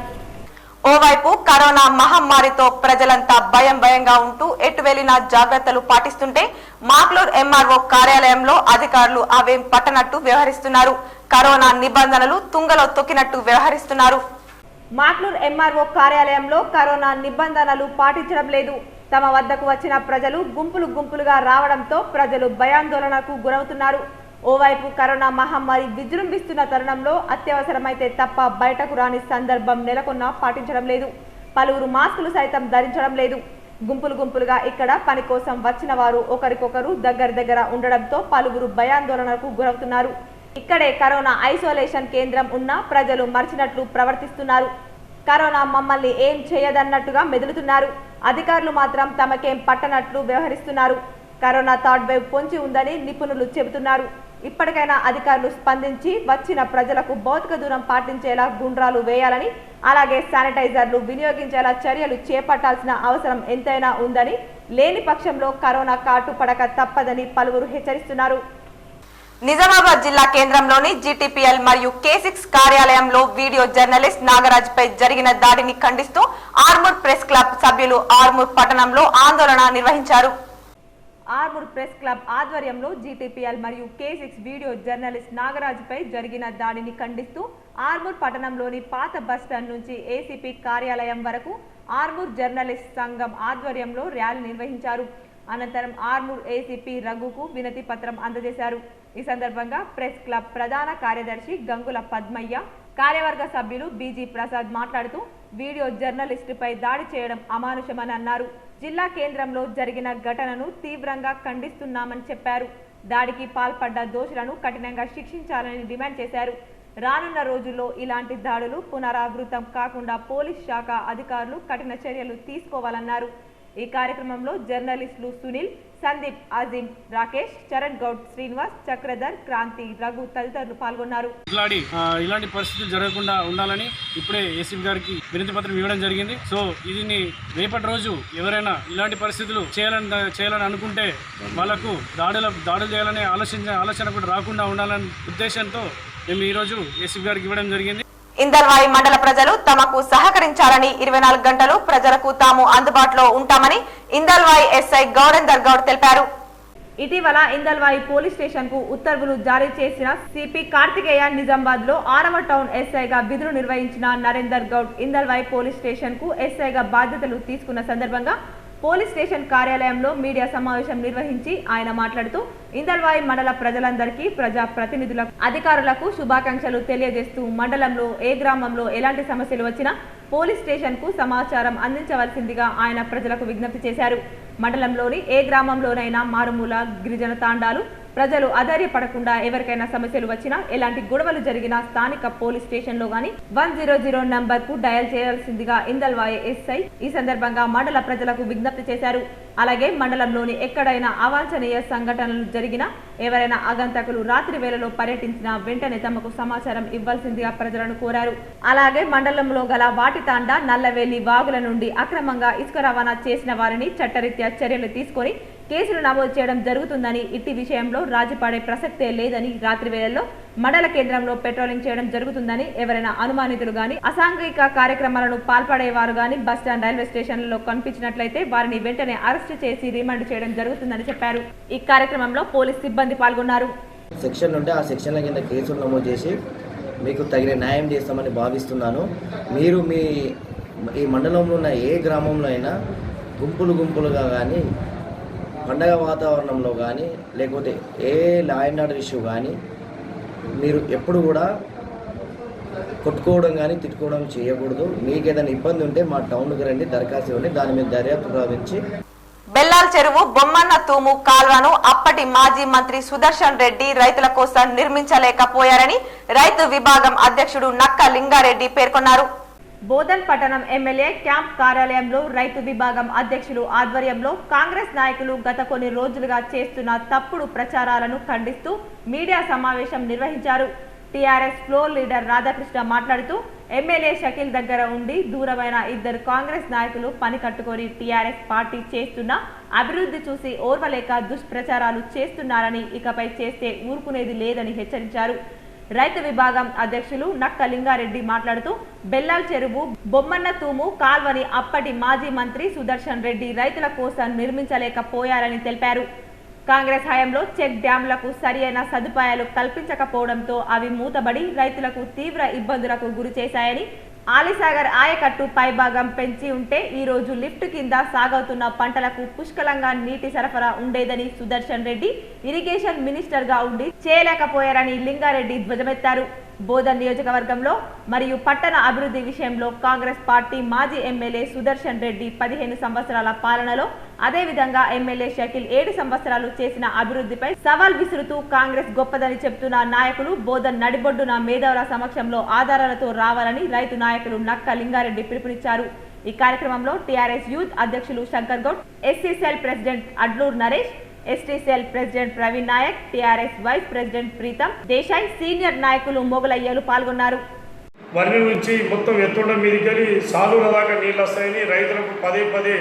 ఓవైపు కరోనా మహమ్మారితో ప్రజలంతా భయంగా ఉంటూ ఎటు వెళ్లినా జాగ్రత్తలు పాటిస్తుంటే మాక్లూర్ ఎంఆర్ఓ కార్యాలయంలో అధికారులు అవేం పట్టనట్టు వ్యవహరిస్తున్నారు. కరోనా నిబంధనలు తుంగలో తొక్కినట్టు వ్యవహరిస్తున్నారు. మాక్లూర్ ఎంఆర్ఓ కార్యాలయంలో కరోనా నిబంధనలు పాటించడం లేదు. తమ వద్దకు వచ్చిన ప్రజలు గుంపులుగా రావడంతో ప్రజలు భయాందోళనకు గురవుతున్నారు. ఓవైపు కరోనా మహమ్మారి విజృంభిస్తున్న తరుణంలో అత్యవసరమైతే తప్ప బయటకు రాని సందర్భం నెలకొన్నా పాటించడం లేదు. పలువురు మాస్కులు సైతం ధరించడం లేదు. గుంపులుగా ఇక్కడ పని కోసం వచ్చిన వారు ఒకరికొకరు దగ్గర ఉండడంతో పలువురు భయాందోళనకు గురవుతున్నారు. ఇక్కడే కరోనా ఐసోలేషన్ కేంద్రం ఉన్నా ప్రజలు మర్చినట్లు ప్రవర్తిస్తున్నారు. కరోనా మమ్మల్ని ఏం చేయదన్నట్టుగా మెదులుతున్నారు. అధికారులు మాత్రం తమకేం పట్టనట్లు వ్యవహరిస్తున్నారు. కరోనా థర్డ్ వేవ్ పొంచి ఉందని నిపుణులు చెబుతున్నారు. ఇప్పటికైనా అధికారులు స్పందించి వచ్చిన ప్రజలకు భౌతిక దూరం పాటించేలా గుండ్రాలు వేయాలని, అలాగే శానిటైజర్లు వినియోగించేలా చర్యలు చేపట్టాల్సిన అవసరం ఎంతైనా ఉందని, లేని పక్షంలో కరోనా కాటు పడక తప్పదని పలువురు హెచ్చరిస్తున్నారు. నిజామాబాద్ జిల్లా కేంద్రంలోని GTPL మరియు K6 కార్యాలయంలో వీడియో జర్నలిస్ట్ నాగరాజ్ పై జరిగిన దాడిని ఖండిస్తూ ఆర్మూర్ ప్రెస్ క్లబ్ సభ్యులు ఆర్మూర్ పట్టణంలో ఆందోళన నిర్వహించారు. ఆర్మూర్ ప్రెస్ క్లబ్ ఆధ్వర్యంలో GTPL మరియు K6 వీడియో జర్నలిస్ట్ నాగరాజ్ పై జరిగిన దాడిని ఖండిస్తూ ఆర్మూర్ పట్టణంలోని పాత బస్టాండ్ నుంచి ACP కార్యాలయం వరకు ఆర్మూర్ జర్నలిస్ట్ సంఘం ఆధ్వర్యంలో ర్యాలీ నిర్వహించారు. అనంతరం ఆర్మూర్ ACP రఘుకు వినతి పత్రం అందజేశారు. ఈ సందర్భంగా ప్రెస్ క్లబ్ ప్రధాన కార్యదర్శి గంగుల పద్మయ్య, కార్యవర్గ సభ్యులు BG ప్రసాద్ మాట్లాడుతూ వీడియో జర్నలిస్టుపై దాడి చేయడం అమానుషమని అన్నారు. జిల్లా కేంద్రంలో జరిగిన ఘటనను తీవ్రంగా ఖండిస్తున్నామని చెప్పారు. దాడికి పాల్పడ్డ దోషులను కఠినంగా శిక్షించాలని డిమాండ్ చేశారు. రానున్న రోజుల్లో ఇలాంటి దాడులు పునరావృతం కాకుండా పోలీస్ శాఖ అధికారులు కఠిన చర్యలు తీసుకోవాలన్నారు. ఈ కార్యక్రమంలో జర్నలిస్టులు సునీల్, సందీప్, అజీం, రాకేష్, చరణ్ గౌడ్, శ్రీనివాస్, చక్రధర్, క్రాంతి, రఘు తదితరులు పాల్గొన్నారు. ఇలాంటి పరిస్థితులు జరగకుండా ఉండాలని ఇప్పుడే ఏసీపీ గారికి వినతి పత్రం ఇవ్వడం జరిగింది. సో ఇది రేపటి రోజు ఎవరైనా ఇలాంటి పరిస్థితులు చేయాలని అనుకుంటే వాళ్ళకు దాడులు చేయాలనే ఆలోచన కూడా రాకుండా ఉండాలనే ఉద్దేశంతో మేము ఈరోజు ఏసీపీ గారికి ఇవ్వడం జరిగింది. ఇందల్వాయి మండల ప్రజలు తమకు సహకరించాలని 24 గంటలు ప్రజలకు తాము అందుబాటులో ఉంటామని ఇందల్వాయి SI గౌరేందర్ గౌడ్ తెలిపారు. ఇటీవల ఇందల్వాయి పోలీస్ స్టేషన్ కు ఉత్తర్వులు జారీ చేసిన CP కార్తికేయ నిజామాబాద్ లో 6వ టౌన్ SIగా విధులు నిర్వహించిన నరేందర్ గౌడ్ ఇందల్వాయి పోలీస్ స్టేషన్ కు SIగా బాధ్యతలు తీసుకున్న సందర్భంగా పోలీస్ స్టేషన్ కార్యాలయంలో మీడియా సమావేశం నిర్వహించి ఆయన మాట్లాడుతూ ఇందల్వాయి మండల ప్రజలందరికీ, ప్రజా ప్రతినిధులకు, అధికారులకు శుభాకాంక్షలు తెలియజేస్తూ మండలంలో ఏ గ్రామంలో ఎలాంటి సమస్యలు వచ్చినా పోలీస్ స్టేషన్ కు సమాచారం అందించవలసిందిగా ఆయన ప్రజలకు విజ్ఞప్తి చేశారు. మండలంలోని ఏ గ్రామంలోనైనా మారుమూల గిరిజన తాండాలు ప్రజలు అధైర్యపడకుండా ఎవరికైనా సమస్యలు వచ్చినా, ఎలాంటి గొడవలు జరిగినా స్థానిక పోలీస్ స్టేషన్లో గానీ 100 నంబర్ కు డయల్ చేయాల్సిందిగా ఇందల్వాయి SI ఈ సందర్భంగా మండల ప్రజలకు విజ్ఞప్తి చేశారు. అలాగే మండలంలోని ఎక్కడైనా అవాంఛనీయ సంఘటనలు జరిగినా, ఎవరైనా ఆగంతకులు రాత్రి వేళలో పర్యటించినా వెంటనే తమకు సమాచారం ఇవ్వాల్సిందిగా ప్రజలను కోరారు. అలాగే మండలంలో గల వాటితాండ, నల్లవేలి వాగుల నుండి అక్రమంగా ఇసుక రవాణా చేసిన వారిని చట్టరీత్యా చర్యలు తీసుకొని కేసులు నమోదు చేయడం జరుగుతుందని, ఇట్టి విషయంలో రాజీపడే ప్రసక్తే లేదని, రాత్రి వేళల్లో మండల కేంద్రంలో పెట్రోలింగ్ చేయడం జరుగుతుందని, ఎవరైనా అనుమానితులు గాని అసాంఘిక కార్యక్రమాలను పాల్పడేవారు గాని బస్టాండ్, రైల్వే స్టేషన్లలో కనిపించినట్లయితే వారిని వెంటనే అరెస్టు చేసి రిమాండ్ చేయడం జరుగుతుందని చెప్పారు. ఈ కార్యక్రమంలో పోలీస్ సిబ్బంది పాల్గొన్నారు. సెక్షన్ ఉంటే ఆ సెక్షన్ల కింద కేసులు నమోదు చేసి మీకు తగిన న్యాయం చేస్తామని భావిస్తున్నాను. మీరు ఈ మండలంలో ఉన్న ఏ గ్రామంలో అయినా గుంపులుగా కానీ, పండగ వాతావరణంలో కానీ, లేకపోతే ఏ లా అండ్ ఆర్డర్ ఇష్యూ కానీ మీరు ఎప్పుడు కూడా కొట్టుకోవడం కానీ తిట్టుకోవడం చేయకూడదు. మీకు ఏదైనా ఇబ్బంది ఉంటే మా టౌన్కి రండి, దరఖాస్తు ఇవ్వండి, దాని మీద దర్యాప్తు ప్రారంభించి. బెల్లాల్ చెరువు బొమ్మన్న తూము కాల్వను అప్పటి మాజీ మంత్రి సుదర్శన్ రెడ్డి రైతుల కోసం నిర్మించలేకపోయారని రైతు విభాగం అధ్యక్షుడు నక్క లింగారెడ్డి పేర్కొన్నారు. బోధన్ పట్టణం ఎమ్మెల్యే క్యాంప్ కార్యాలయంలో రైతు విభాగం అధ్యక్షులు ఆధ్వర్యంలో కాంగ్రెస్ నాయకులు గత కొన్ని రోజులుగా చేస్తున్న తప్పుడు ప్రచారాలను ఖండిస్తూ మీడియా సమావేశం నిర్వహించారు. టీఆర్ఎస్ ఫ్లోర్ లీడర్ రాధాకృష్ణ మాట్లాడుతూ ఎమ్మెల్యే షకీల్ దగ్గర ఉండి దూరమైన 2 కాంగ్రెస్ నాయకులు పని కట్టుకొని టీఆర్ఎస్ పార్టీ చేస్తున్న అభివృద్ధి చూసి ఓర్వలేక దుష్ప్రచారాలు చేస్తున్నారని, ఇకపై చేస్తే ఊరుకునేది లేదని హెచ్చరించారు. రైతు విభాగం అధ్యక్షులు నక్క లింగారెడ్డి మాట్లాడుతూ బెల్లాల్ చెరువు బొమ్మన్న తూము కాల్వని అప్పటి మాజీ మంత్రి సుదర్శన్ రెడ్డి రైతుల కోసం నిర్మించలేకపోయారని తెలిపారు. కాంగ్రెస్ హయాంలో చెక్ డ్యాంలకు సరియైన సదుపాయాలు కల్పించకపోవడంతో అవి మూతబడి రైతులకు తీవ్ర ఇబ్బందులకు గురి చేశాయని, ఆలిసాగర్ ఆయకట్టు పైభాగం పెంచి ఉంటే ఈ రోజు లిఫ్ట్ కింద సాగవుతున్న పంటలకు పుష్కలంగా నీటి సరఫరా ఉండేదని, సుదర్శన్ రెడ్డి ఇరిగేషన్ మినిస్టర్ గా ఉండి చేయలేకపోయారని లింగారెడ్డి ధ్వజమెత్తారు. బోధన్ నియోజకవర్గంలో మరియు పట్టణ అభివృద్ధి విషయంలో కాంగ్రెస్ పార్టీ మాజీ ఎమ్మెల్యే సుదర్శన్ రెడ్డి 15 సంవత్సరాల పాలనలో, అదేవిధంగా ఎమ్మెల్యే షకీల్ 7 సంవత్సరాలు చేసిన అభివృద్ధిపై సవాల్ విసురుతూ కాంగ్రెస్ గొప్పదని చెప్తున్న నాయకులు బోధన్ నడిబొడ్డున మేధావుల సమక్షంలో ఆధారాలతో రావాలని రైతు నాయకులు నక్క లింగారెడ్డి పిలుపునిచ్చారు. ఈ కార్యక్రమంలో టీఆర్ఎస్ యూత్ అధ్యక్షులు Shankar Goud, SC cell president Adloor Naresh, ST cell president Praveen Naik, TRS vice president Pritam Desai, senior నాయకులు మొగలయ్యలు పాల్గొన్నారు. వర్ణి నుంచి మొత్తం ఎత్తుండ మీదకి వెళ్ళి సాలుల దాకా నీళ్ళు వస్తాయని రైతులకు పదే పదే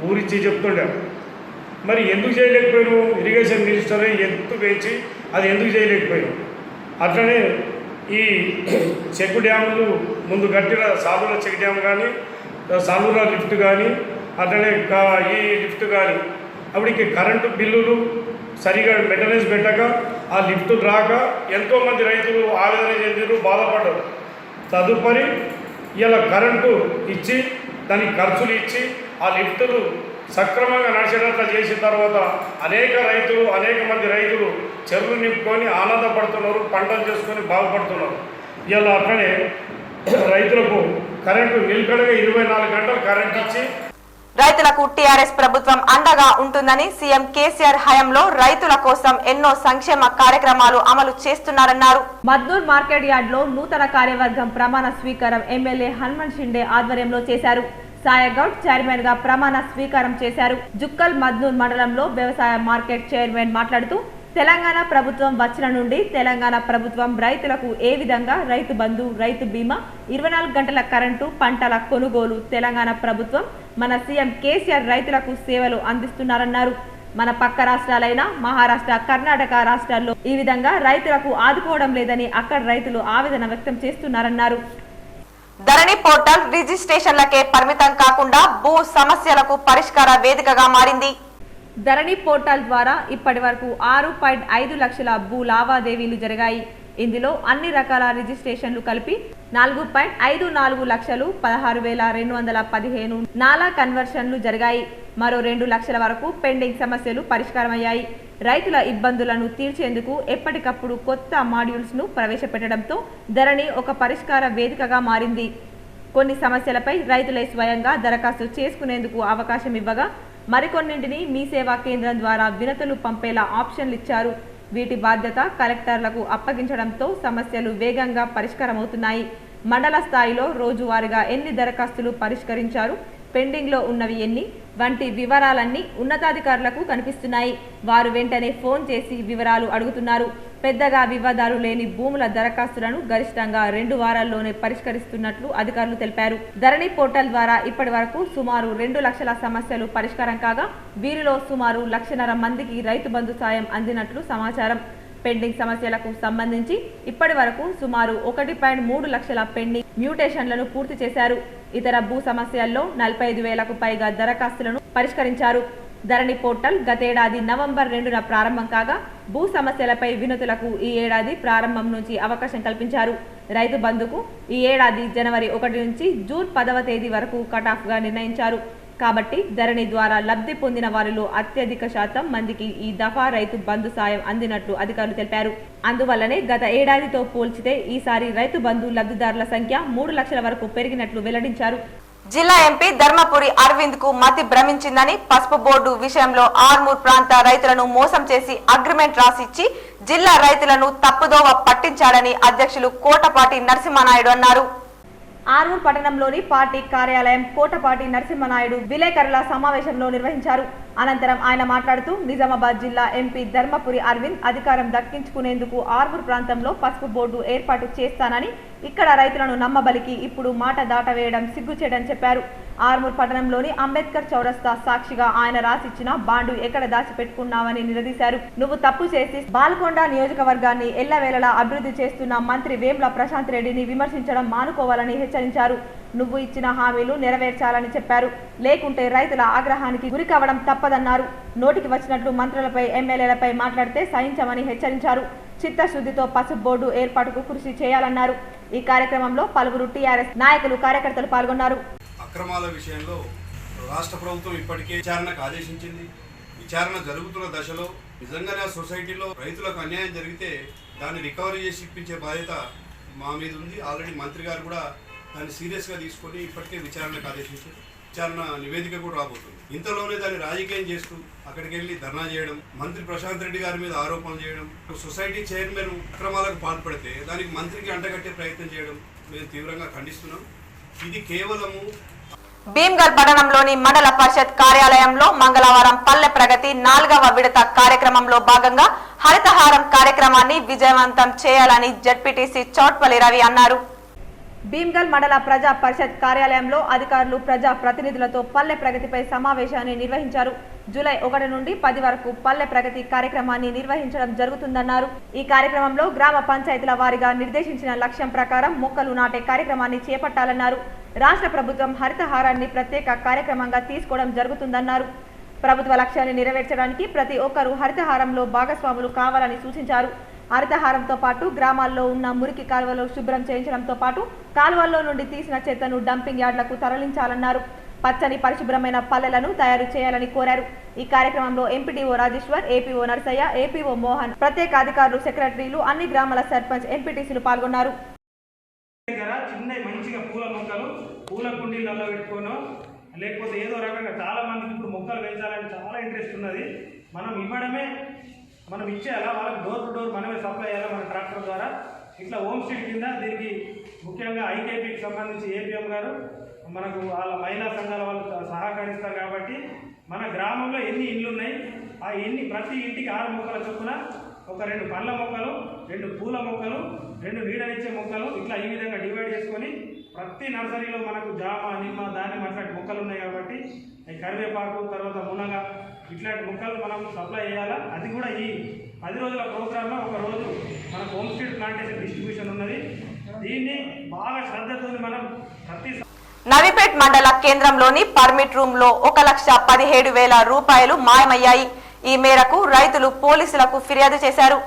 ఊరించి చెప్తుండారు. మరి ఎందుకు చేయలేకపోయాను? ఇరిగేషన్ మినిస్టర్ ఎత్తు పెంచి అది ఎందుకు చేయలేకపోయాను? అట్లనే ఈ చెక్ డ్యాములు ముందు కట్టిన సాలుల చెక్ డ్యామ్ కానీ, సాలుల లిఫ్ట్ కానీ, అట్లనే ఈ లిఫ్ట్ కానీ అప్పటికి కరెంటు బిల్లులు సరిగా మెయింటెనెన్స్ పెట్టక ఆ లిఫ్టులు రాక ఎంతోమంది రైతులు ఆవేదన చెందారు, బాధపడ్డారు. తదుపరి ఇలా కరెంటు ఇచ్చి దానికి ఖర్చులు ఇచ్చి ఆ లిఫ్టులు సక్రమంగా నడిచేటట్లు చేసిన తర్వాత అనేక మంది రైతులు చెరువులు నింపుకొని ఆనందపడుతున్నారు, పంటలు చేసుకొని బాగుపడుతున్నారు. ఇలా అట్లనే రైతులకు కరెంటు నిలకడగా 24 గంటలు కరెంట్ ఇచ్చి రైతులకు టీఆర్ఎస్ ప్రభుత్వం అండగా ఉంటుందని సీఎం కేసీఆర్ హయాంలో రైతుల కోసం ఎన్నో సంక్షేమ కార్యక్రమాలు అమలు చేస్తున్నారన్నారు. మద్నూర్ మార్కెట్ యార్డ్ లో నూతన కార్యవర్గం ప్రమాణ స్వీకారం ఎమ్మెల్యే హనుమంత్ షిండే ఆధ్వర్యంలో చేశారు. సాయగౌడ్ చైర్మన్ గా ప్రమాణ స్వీకారం చేశారు. జుక్కల్ మద్నూర్ మండలంలో వ్యవసాయ మార్కెట్ చైర్మన్ మాట్లాడుతూ తెలంగాణ ప్రభుత్వం వచ్చిన నుండి తెలంగాణ ప్రభుత్వం రైతులకు ఏ విధంగా రైతు బంధు, రైతు బీమా, 24 గంటల కరెంటు, పంటల కొనుగోలు తెలంగాణ ప్రభుత్వం మన సీఎం కేసీఆర్ రైతులకు సేవలు అందిస్తున్నారన్నారు. మన పక్క రాష్ట్రాలైన మహారాష్ట్ర, కర్ణాటక రాష్ట్రాల్లో ఈ విధంగా రైతులకు ఆదుకోవడం లేదని అక్కడ రైతులు ఆవేదన వ్యక్తం చేస్తున్నారన్నారు. ధరణి పోర్టల్ రిజిస్ట్రేషన్లకే పరిమితం కాకుండా భూ సమస్యలకు పరిష్కార వేదికగా మారింది. ధరణి పోర్టల్ ద్వారా ఇప్పటి వరకు 6.5 లక్షల భూ లావాదేవీలు జరిగాయి. ఇందులో అన్ని రకాల రిజిస్ట్రేషన్లు కలిపి 4.54 లక్షలు 16,215 నాలా కన్వర్షన్లు జరిగాయి. మరో 2 లక్షల వరకు పెండింగ్ సమస్యలు పరిష్కారమయ్యాయి. రైతుల ఇబ్బందులను తీర్చేందుకు ఎప్పటికప్పుడు కొత్త మాడ్యూల్స్ ను ప్రవేశపెట్టడంతో ధరణి ఒక పరిష్కార వేదికగా మారింది. కొన్ని సమస్యలపై రైతులే స్వయంగా దరఖాస్తు చేసుకునేందుకు అవకాశం ఇవ్వగా మరికొన్నింటిని మీ సేవా కేంద్రం ద్వారా వినతులు పంపేలా ఆప్షన్లు ఇచ్చారు. వీటి బాధ్యత కలెక్టర్లకు అప్పగించడంతో సమస్యలు వేగంగా పరిష్కారమవుతున్నాయి. మండల స్థాయిలో రోజువారీగా ఎన్ని దరఖాస్తులు పరిష్కరించారు, పెండింగ్లో ఉన్నవి ఎన్ని వంటి వివరాలన్నీ ఉన్నతాధికారులకు కనిపిస్తున్నాయి. వారు వెంటనే ఫోన్ చేసి వివరాలు అడుగుతున్నారు. పెద్దగా వివాదాలు లేని భూముల దరఖాస్తులను గరిష్టంగా 2 వారాల్లోనే పరిష్కరిస్తున్నట్లు అధికారులు తెలిపారు. ధరణి పోర్టల్ ద్వారా ఇప్పటి వరకు సుమారు 2 లక్షల సమస్యలు పరిష్కారం కాగా వీరిలో సుమారు 1,50,000 మందికి రైతు బంధు సాయం అందినట్లు సమాచారం. పెండింగ్ సమస్యలకు సంబంధించి ఇప్పటి వరకు సుమారు 1.3 లక్షల పెండింగ్ మ్యూటేషన్లను పూర్తి చేశారు. ఇతర భూ సమస్యల్లో 45,000కు పైగా దరఖాస్తులను పరిష్కరించారు. ధరణి పోర్టల్ గతేడాది నవంబర్ 2న ప్రారంభం కాగా భూ సమస్యలపై వినతులకు ఈ ఏడాది ప్రారంభం నుంచి అవకాశం కల్పించారు. రైతు బంధుకు ఈ ఏడాది జనవరి 1 నుంచి జూన్ 10వ తేదీ వరకు కటాఫ్గా నిర్ణయించారు. కాబట్టి ధరణి ద్వారా లబ్ధి పొందిన వారిలో అత్యధిక శాతం మందికి ఈ దఫా రైతు బంధు సాయం అందినట్లు అధికారులు తెలిపారు. అందువల్లనే గత ఏడాదితో పోల్చితే ఈసారి రైతు బంధు లబ్ధిదారుల సంఖ్య 3 లక్షల వరకు పెరిగినట్లు వెల్లడించారు. జిల్లా ఎంపీ ధర్మపురి అరవింద్ కు మతి భ్రమించిందని పసుపు బోర్డు విషయంలో ఆర్మూర్ ప్రాంత రైతులను మోసం చేసి అగ్రిమెంట్ రాసిచ్చి జిల్లా రైతులను తప్పుదోవ పట్టించాడని అధ్యక్షులు కోటపాటి నరసింహనాయుడు అన్నారు. ఆర్మూర్ పట్టణంలోని పార్టీ కార్యాలయం కోటపాటి నరసింహనాయుడు విలేకరుల సమావేశంలో నిర్వహించారు. అనంతరం ఆయన మాట్లాడుతూ నిజామాబాద్ జిల్లా ఎంపీ ధర్మపురి అరవింద్ అధికారం దక్కించుకునేందుకు ఆర్మూర్ ప్రాంతంలో పసుపు బోర్డు ఏర్పాటు చేస్తానని, ఇక్కడ రైతులను నమ్మబలికి ఇప్పుడు మాట దాటవేయడం సిగ్గుచేటని చెప్పారు. ఆర్మూర్ పట్టణంలోని అంబేద్కర్ చౌరస్తా సాక్షిగా ఆయన రాసిచ్చిన బాండు ఎక్కడ దాచిపెట్టుకున్నావని నిలదీశారు. నువ్వు తప్పు చేసి బాల్కొండ నియోజకవర్గాన్ని ఎల్లవేళలా అభివృద్ధి చేస్తున్న మంత్రి వేముల ప్రశాంత్ రెడ్డిని విమర్శించడం మానుకోవాలని హెచ్చరించారు. నువ్వు ఇచ్చిన హామీలు నెరవేర్చాలని చెప్పారు. లేకుంటే రైతుల ఆగ్రహానికి గురి కావడం తప్పదన్నారు. నోటికి వచ్చినట్లు మంత్రులపై, ఎమ్మెల్యేలపై మాట్లాడితే సహించమని హెచ్చరించారు. చిత్తశుద్ధితో పసుపు బోర్డు ఏర్పాటుకు కృషి చేయాలన్నారు. ఈ కార్యక్రమంలో పలువురు టీఆర్ఎస్ నాయకులు, కార్యకర్తలు పాల్గొన్నారు. అక్రమాల విషయంలో రాష్ట్ర ప్రభుత్వం ఇప్పటికే విచారణకు ఆదేశించింది. విచారణ జరుగుతున్న దశలో నిజంగానే ఆ సొసైటీలో రైతులకు అన్యాయం జరిగితే దాన్ని రికవరీ చేసి ఇప్పించే బాధ్యత మా మీద ఉంది. ఆల్రెడీ మంత్రి గారు కూడా దాన్ని సీరియస్గా తీసుకొని ఇప్పటికే విచారణకు ఆదేశించారు. విచారణ నివేదిక కూడా రాబోతుంది. ఇంతలోనే దాన్ని రాజకీయం చేస్తూ అక్కడికి వెళ్ళి ధర్నా చేయడం, మంత్రి ప్రశాంత్ రెడ్డి గారి మీద ఆరోపణలు చేయడం, సొసైటీ చైర్మన్ అక్రమాలకు పాల్పడితే దానికి మంత్రికి అంటగట్టే ప్రయత్నం చేయడం మేము తీవ్రంగా ఖండిస్తున్నాం. ఇది కేవలము భీమ్గల్ పట్టణంలోని మండల పరిషత్ కార్యాలయంలో మంగళవారం పల్లె ప్రగతి 4వ విడత కార్యక్రమంలో భాగంగా హరితహారం కార్యక్రమాన్ని విజయవంతం చేయాలని జడ్పీటీసీ చౌట్పల్లి రవి అన్నారు. భీమ్గల్ మండల ప్రజా పరిషత్ కార్యాలయంలో అధికారులు ప్రజా ప్రతినిధులతో పల్లె ప్రగతిపై సమావేశాన్ని నిర్వహించారు. జూలై 1 నుండి 10 వరకు పల్లె ప్రగతి కార్యక్రమాన్ని నిర్వహించడం జరుగుతుందన్నారు. ఈ కార్యక్రమంలో గ్రామ పంచాయతీల వారీగా నిర్దేశించిన లక్ష్యం ప్రకారం మొక్కలు నాటే కార్యక్రమాన్ని చేపట్టాలన్నారు. రాష్ట్ర ప్రభుత్వం హరితహారాన్ని ప్రత్యేక కార్యక్రమంగా తీసుకోవడం జరుగుతుందన్నారు. ప్రభుత్వ లక్ష్యాన్ని నెరవేర్చడానికి ప్రతి ఒక్కరూ హరితహారంలో భాగస్వాములు కావాలని సూచించారు. హరితహారంతో పాటు గ్రామాల్లో ఉన్న మురికి కాలువలు శుభ్రం చేయించడంతో పాటు కాలువల్లో నుండి తీసిన చెత్తను డంపింగ్ యార్డులకు తరలించాలన్నారు. పచ్చని పరిశుభ్రమైన పల్లెలను తయారు చేయాలని కోరారు. ఈ కార్యక్రమంలో MPDO Rajeshwar, APO Narsaiah, APO Mohan, ప్రత్యేక అధికారులు, సెక్రటరీలు, అన్ని గ్రామాల సర్పంచ్, ఎంపీటీసీలు పాల్గొన్నారు. చిన్న మంచిగా పూల మొక్కలు పూల కుండీలలో పెట్టుకోను లేకపోతే ఏదో రకంగా చాలా మందికి ఇప్పుడు మొక్కలు పెంచాలని చాలా ఇంట్రెస్ట్ ఉన్నది. మనం ఇచ్చేయాలా, వాళ్ళకి డోర్ టు డోర్ మనమే సప్లై చేయాలా మన ట్రాక్టర్ ద్వారా. ఇట్లా హోమ్ స్ట్రీట్ కింద దీనికి ముఖ్యంగా ఐకేపీకి సంబంధించి ఏపీఎం గారు మనకు వాళ్ళ మహిళా సంఘాల వాళ్ళు సహకరిస్తారు. కాబట్టి మన గ్రామంలో ఎన్ని ఇళ్ళు ఉన్నాయి, ఆ ప్రతి ఇంటికి 6 మొక్కల చొప్పున ఒక 2 పండ్ల మొక్కలు, 2 పూల మొక్కలు, 2 నీడనిచ్చే మొక్కలు, ఇట్లా ఈ విధంగా డివైడ్ చేసుకొని ప్రతి నర్సరీలో మనకు జామ, నిమ్మ, దానిమ్మ అట్లాంటి మొక్కలు ఉన్నాయి. కాబట్టి కరివేపాకు, తర్వాత మునగ ఇట్లాంటి మొక్కలు మనం సప్లై చేయాలా. అది కూడా ఈ 10 రోజుల ప్రోగ్రాంలో ఒక రోజు మనకు హోమ్ స్ట్రీట్ ప్లాంటేషన్ డిస్ట్రిబ్యూషన్ ఉన్నది. దీన్ని బాగా శ్రద్ధతో మనం ప్రతి నవీపేట్ మండల కేంద్రంలోని పర్మిట్ రూమ్ లో 1,17,000 రూపాయలు మాయమయ్యాయి. ఈ మేరకు రైతులు పోలీసులకు ఫిర్యాదు చేశారు.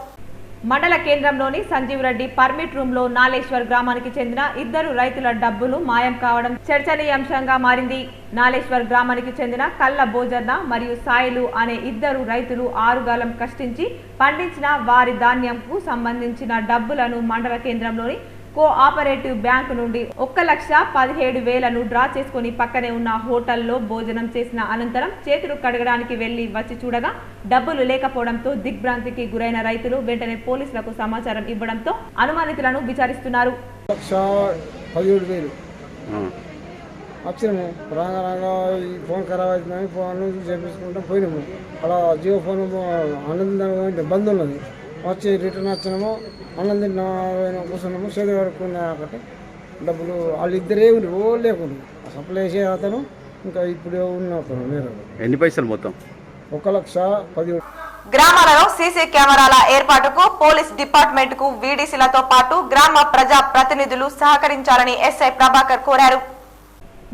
మండల కేంద్రంలోని సంజీవ్ రెడ్డి పర్మిట్ రూమ్ లో నాలేశ్వర్ గ్రామానికి చెందిన 2 రైతుల డబ్బులు మాయం కావడం చర్చనీయాంశంగా మారింది. నాలేశ్వర్ గ్రామానికి చెందిన కళ్ళ భోజన్న మరియు సాయిలు అనే 2 రైతులు 6 గాలం కష్టించి పండించిన వారి ధాన్యంకు సంబంధించిన డబ్బులను మండల కేంద్రంలోని కోఆపరేటివ్ బ్యాంకు నుండి 1,17,000 డ్రా చేసుకుని పక్కనే ఉన్న హోటల్లో భోజనం చేసిన అనంతరం చేతులు కడగడానికి వెళ్లి వచ్చి చూడగా డబ్బులు లేకపోవడంతో దిగ్భ్రాంతికి గురైన రైతులు వెంటనే పోలీసులకు సమాచారం ఇవ్వడంతో అనుమానితులను విచారిస్తున్నారు. 1,17,000 వచ్చినాము. రాగా ఈ ఫోన్ ఖరాబ్ అవుతుందని ఫోన్ చేపించుకుంటాం పోయినాము. అలా జియో ఫోన్ అన్నం బంద్ ఉన్నది. వచ్చి రిటర్న్ వచ్చినాము, అన్నం తిన్నా కూర్చున్నాము. చేతులు కడుక్కున్నా ఒకటి డబ్బులు వాళ్ళిద్దరే ఉండి ఓ లేకుండా సప్లై చేసే అతను ఇంకా ఇప్పుడు ఉన్న అతను నేను. ఎన్ని పైసలు మొత్తం? 1,17,000. గ్రామాలలో సీసీ కెమెరాల ఏర్పాటుకు పోలీస్ డిపార్ట్మెంట్ కు వీడీసీలతో పాటు గ్రామ ప్రజా ప్రతినిధులు సహకరించాలని ఎస్ఐ ప్రభాకర్ కోరారు.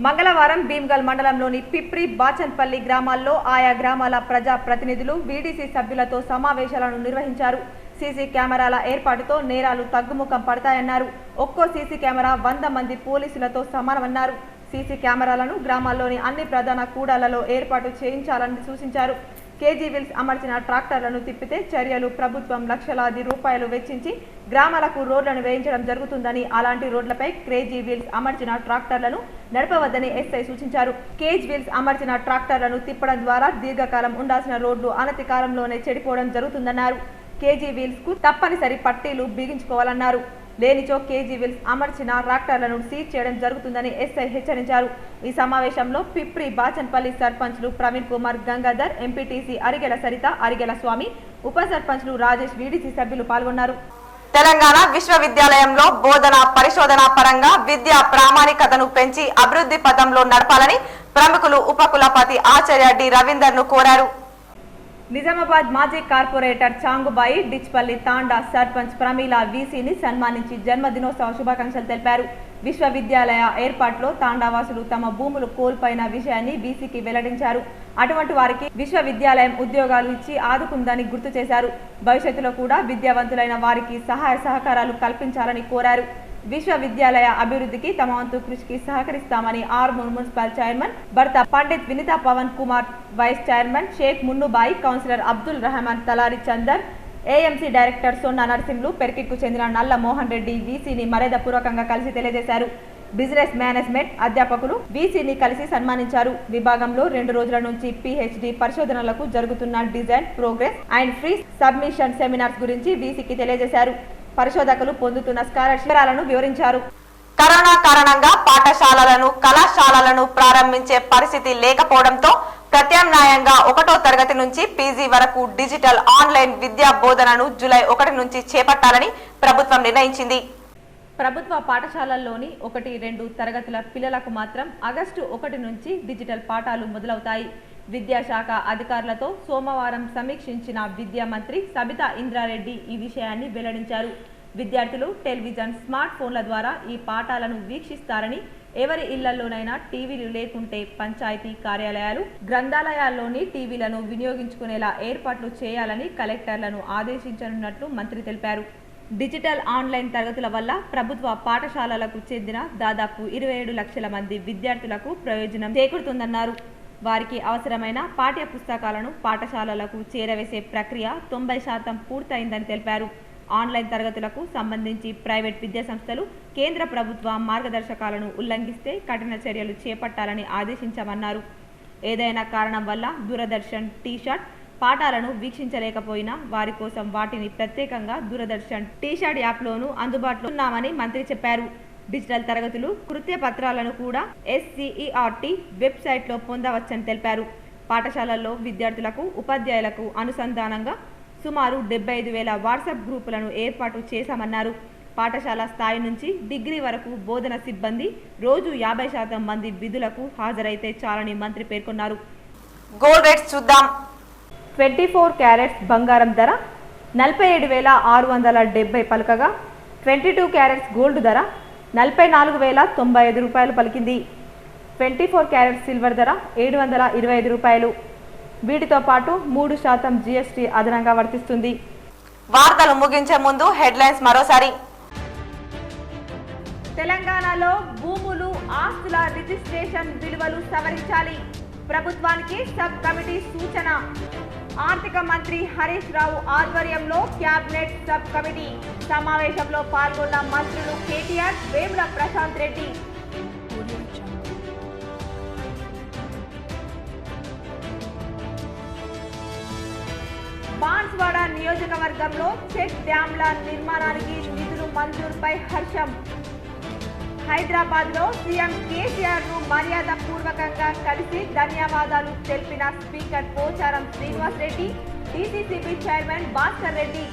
మంగళవారం భీమ్గల్ మండలంలోని పిప్రి, బాచన్పల్లి గ్రామాల్లో ఆయా గ్రామాల ప్రజా ప్రతినిధులు వీడీసీ సభ్యులతో సమావేశాలను నిర్వహించారు. సీసీ కెమెరాల ఏర్పాటుతో నేరాలు తగ్గుముఖం పడతాయన్నారు. ఒక్కో సీసీ కెమెరా 100 మంది పోలీసులతో సమానమన్నారు. సీసీ కెమెరాలను గ్రామాల్లోని అన్ని ప్రధాన కూడళ్లలో ఏర్పాటు చేయించాలని సూచించారు. కేజీ విల్స్ అమర్చిన ట్రాక్టర్లను తిప్పితే చర్యలు. ప్రభుత్వం లక్షలాది రూపాయలు వెచ్చించి గ్రామాలకు రోడ్లను వేయించడం జరుగుతుందని, అలాంటి రోడ్లపై కేజీ వీల్స్ అమర్చిన ట్రాక్టర్లను నడపవద్దని ఎస్ఐ సూచించారు. కేజ్ వీల్స్ అమర్చిన ట్రాక్టర్లను తిప్పడం ద్వారా దీర్ఘకాలం ఉండాల్సిన రోడ్లు అనతి కాలంలోనే చెడిపోవడం జరుగుతుందన్నారు. కేజీ వీల్స్ కు తప్పనిసరి పట్టీలు బిగించుకోవాలన్నారు. లేనిచో కేజీ విల్స్ అమర్చిన ట్రాక్టర్లను సీజ్ చేయడం జరుగుతుందని ఎస్ఐ హెచ్చరించారు. ఈ సమావేశంలో పిప్రి, బాచన్పల్లి సర్పంచ్లు ప్రవీణ్ కుమార్, గంగాధర్, ఎంపీటీసీ అరిగెల సరిత, అరిగెల స్వామి, ఉప సర్పంచ్లు రాజేష్, వీడీసీ సభ్యులు పాల్గొన్నారు. తెలంగాణ విశ్వవిద్యాలయంలో బోధన పరిశోధన పరంగా విద్యా ప్రామాణికతను పెంచి అభివృద్ధి పథంలో నడపాలని ప్రముఖులు ఉపకులపతి ఆచార్య డి రవీందర్ ను కోరారు. నిజామాబాద్ మాజీ కార్పొరేటర్ చాంగుబాయి, డిచ్పల్లి తాండా సర్పంచ్ ప్రమీల వీసీని సన్మానించి జన్మదినోత్సవ శుభాకాంక్షలు తెలిపారు. విశ్వవిద్యాలయ ఏర్పాటులో తాండావాసులు తమ భూములు కోల్పోయిన విషయాన్ని వీసీకి వెల్లడించారు. అటువంటి వారికి విశ్వవిద్యాలయం ఉద్యోగాలు ఇచ్చి ఆదుకుందని గుర్తు చేశారు. భవిష్యత్తులో కూడా విద్యావంతులైన వారికి సహాయ సహకారాలు కల్పించాలని కోరారు. విశ్వవిద్యాలయ అభివృద్ధికి తమ వంతు కృషికి సహకరిస్తామని ఆర్మూర్ మున్సిపల్ చైర్మన్ భర్త Pandit Vinitha Pavan Kumar, vice chairman Sheikh Munnubai, councillor Abdul Rehman Talari Chander, AMC director Sonna Narsimhulu, పెర్కిట్కు చెందిన నల్ల మోహన్ రెడ్డి వీసీని మర్యాదపూర్వకంగా కలిసి తెలియజేశారు. బిజినెస్ మేనేజ్మెంట్ అధ్యాపకులు వీసీని కలిసి సన్మానించారు. విభాగంలో 2 రోజుల నుంచి పీహెచ్డీ పరిశోధనలకు జరుగుతున్న design, progress and free submission seminars గురించి వీసీకి తెలియజేశారు. పరిశోధకులు పొందుతున్న స్కాలర్షిప్లను వివరించారు. కరోనా కారణంగా పాఠశాలలను కళాశాలలను ప్రారంభించే పరిస్థితి లేకపోవడంతో ప్రత్యామ్నాయంగా 1వ తరగతి నుంచి పీజీ వరకు డిజిటల్ ఆన్లైన్ విద్యా బోధనను జూలై 1 నుంచి చేపట్టాలని ప్రభుత్వం నిర్ణయించింది. ప్రభుత్వ పాఠశాలల్లోని 1-2 తరగతుల పిల్లలకు మాత్రం ఆగస్టు 1 నుంచి డిజిటల్ పాఠాలు మొదలవుతాయి. విద్యాశాఖ అధికారులతో సోమవారం సమీక్షించిన విద్యా మంత్రి సబితా ఇంద్రారెడ్డి ఈ విషయాన్ని వెల్లడించారు. విద్యార్థులు టెలివిజన్, స్మార్ట్ ఫోన్ల ద్వారా ఈ పాఠాలను వీక్షిస్తారని, ఎవరి ఇళ్లలోనైనా టీవీలు లేకుంటే పంచాయతీ కార్యాలయాలు, గ్రంథాలయాల్లోని టీవీలను వినియోగించుకునేలా ఏర్పాట్లు చేయాలని కలెక్టర్లను ఆదేశించనున్నట్లు మంత్రి తెలిపారు. డిజిటల్ ఆన్లైన్ తరగతుల వల్ల ప్రభుత్వ పాఠశాలలకు చెందిన దాదాపు 27 లక్షల మంది విద్యార్థులకు ప్రయోజనం చేకూరుతుందన్నారు. వారికి అవసరమైన పాఠ్య పుస్తకాలను పాఠశాలలకు చేరవేసే ప్రక్రియ 90% పూర్తయిందని తెలిపారు. ఆన్లైన్ తరగతులకు సంబంధించి ప్రైవేట్ విద్యాసంస్థలు కేంద్ర ప్రభుత్వ మార్గదర్శకాలను ఉల్లంఘిస్తే కఠిన చర్యలు చేపట్టాలని ఆదేశించామన్నారు. ఏదైనా కారణం వల్ల దూరదర్శన్ టీషర్ట్ పాఠాలను వీక్షించలేకపోయినా వారి కోసం వాటిని ప్రత్యేకంగా దూరదర్శన్ టీషర్ట్ యాప్లోనూ అందుబాటులో ఉన్నామని మంత్రి చెప్పారు. డిజిటల్ తరగతులు కృత్య పత్రాలను కూడా SCERT వెబ్సైట్లో పొందవచ్చని తెలిపారు. పాఠశాలల్లో విద్యార్థులకు, ఉపాధ్యాయులకు అనుసంధానంగా సుమారు 75,000 వాట్సాప్ గ్రూపులను ఏర్పాటు చేశామన్నారు. పాఠశాల స్థాయి నుంచి డిగ్రీ వరకు బోధన సిబ్బంది రోజు 50% మంది విధులకు హాజరైతే చాలని మంత్రి పేర్కొన్నారు. గోల్డ్ రేట్స్ చూద్దాం. 24 క్యారెట్స్ బంగారం ధర 47,670 పలకగా 22 క్యారెట్స్ గోల్డ్ ధర 44,095 రూపాయలు పలికింది. 24 క్యారెట్స్ సిల్వర్ ధర 725 రూపాయలు. వీటితో పాటు 3% GST అదనంగా వర్తిస్తుంది. వార్తలు ముగించే ముందు హెడ్లైన్స్ మరోసారి. తెలంగాణలో భూములు, ఆస్తుల రిజిస్ట్రేషన్ విలువలు సవరించాలి. ప్రభుత్వానికి సబ్ కమిటీ సూచన. ఆర్థిక మంత్రి హరీష్ రావు ఆధ్వర్యంలో క్యాబినెట్ సబ్ కమిటీ సమావేశంలో పాల్గొన్న మంత్రులు కేటీఆర్, వేముల ప్రశాంత్ రెడ్డి. బాన్స్వాడ నియోజకవర్గంలో చెక్ డ్యాంల నిర్మాణానికి నిధులు మంజూరుపై హర్షం. హైదరాబాద్ లో సీఎం కేసీఆర్ ను మర్యాద పూర్వకంగా కలిసి ధన్యవాదాలు తెలిపిన speaker Pocharam Srinivas Reddy, DCCB chairman Bhaskar Reddy.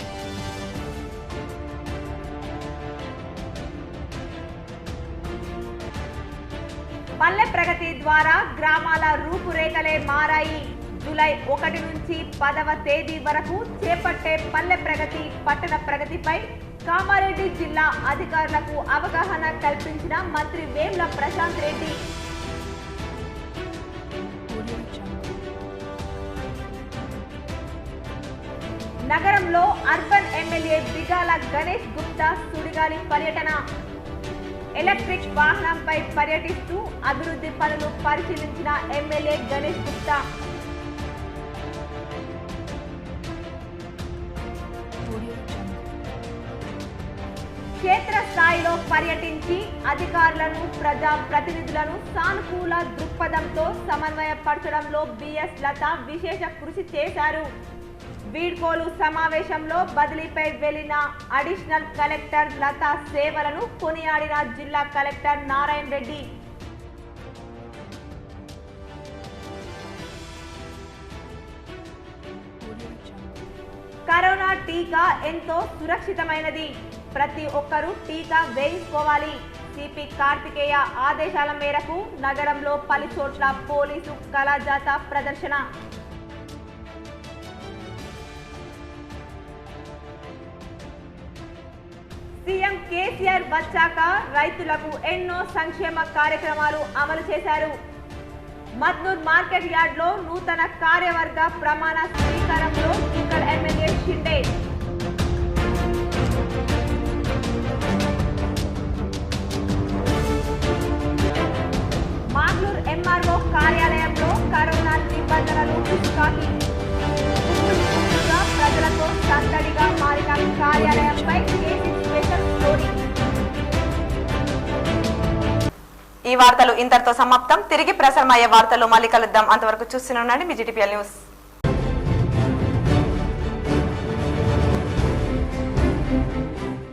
Palle Pragathi ద్వారా గ్రామాల రూపురేఖలే మారాయి. జూలై 1 నుంచి 10వ తేదీ వరకు చేపట్టే పల్లె ప్రగతి, పట్టణ ప్రగతిపై కామారెడ్డి జిల్లా అధికారులకు అవగాహన కల్పించిన మంత్రి వేముల ప్రశాంత్ రెడ్డి. నగరంలో అర్బన్ ఎమ్మెల్యే బిగాల గణేష్ గుప్తా సుడిగాలి పర్యటన. ఎలక్ట్రిక్ వాహనంపై పర్యటిస్తూ అభివృద్ధి పనులు పరిశీలించిన ఎమ్మెల్యే గణేష్ గుప్తా. క్షేత్రస్థాయిలో పర్యటించి అధికారులను, ప్రజా ప్రతినిధులను సానుకూల దృక్పథంతో సమన్వయపరచడంలో BS లత విశేష కృషి చేశారు. వీడ్కోలు సమావేశంలో బదిలీపై వెళ్లిన అడిషనల్ కలెక్టర్ లత సేవలను కొనియాడిన జిల్లా కలెక్టర్ నారాయణ రెడ్డి. కరోనా టీకా ఎంతో సురక్షితమైనది. ప్రతి ఒక్కరూ టీకా వేయించుకోవాలి. సిపి కార్తికేయ ఆదేశాల మేరకు నగరంలో పలు చోట్ల పోలీసు కళాజాత ప్రదర్శన. సీఎం కేసీఆర్ వచ్చాక రైతులకు ఎన్నో సంక్షేమ కార్యక్రమాలు అమలు చేశారు. మద్నూర్ మార్కెట్ యార్డ్ లో నూతన కార్యవర్గ ప్రమాణ స్వీకారంలో ఇక్కడ ఎమ్మెల్యే షిండే. మాగ్లూర్ MRO కార్యాలయంలో కరోనా నిబంధనలు తీసుకాకి ప్రజలతో సందడిగా మారిన కార్యాలయంపై స్పెషల్ స్టోరీ. ఈ వార్తలు ఇంతటితో సమాప్తం. తిరిగి ప్రసారమయ్యే వార్తలు మళ్ళీ కలుద్దాం. అంతవరకు చూస్తూనే ఉండండి మీ GTPL న్యూస్.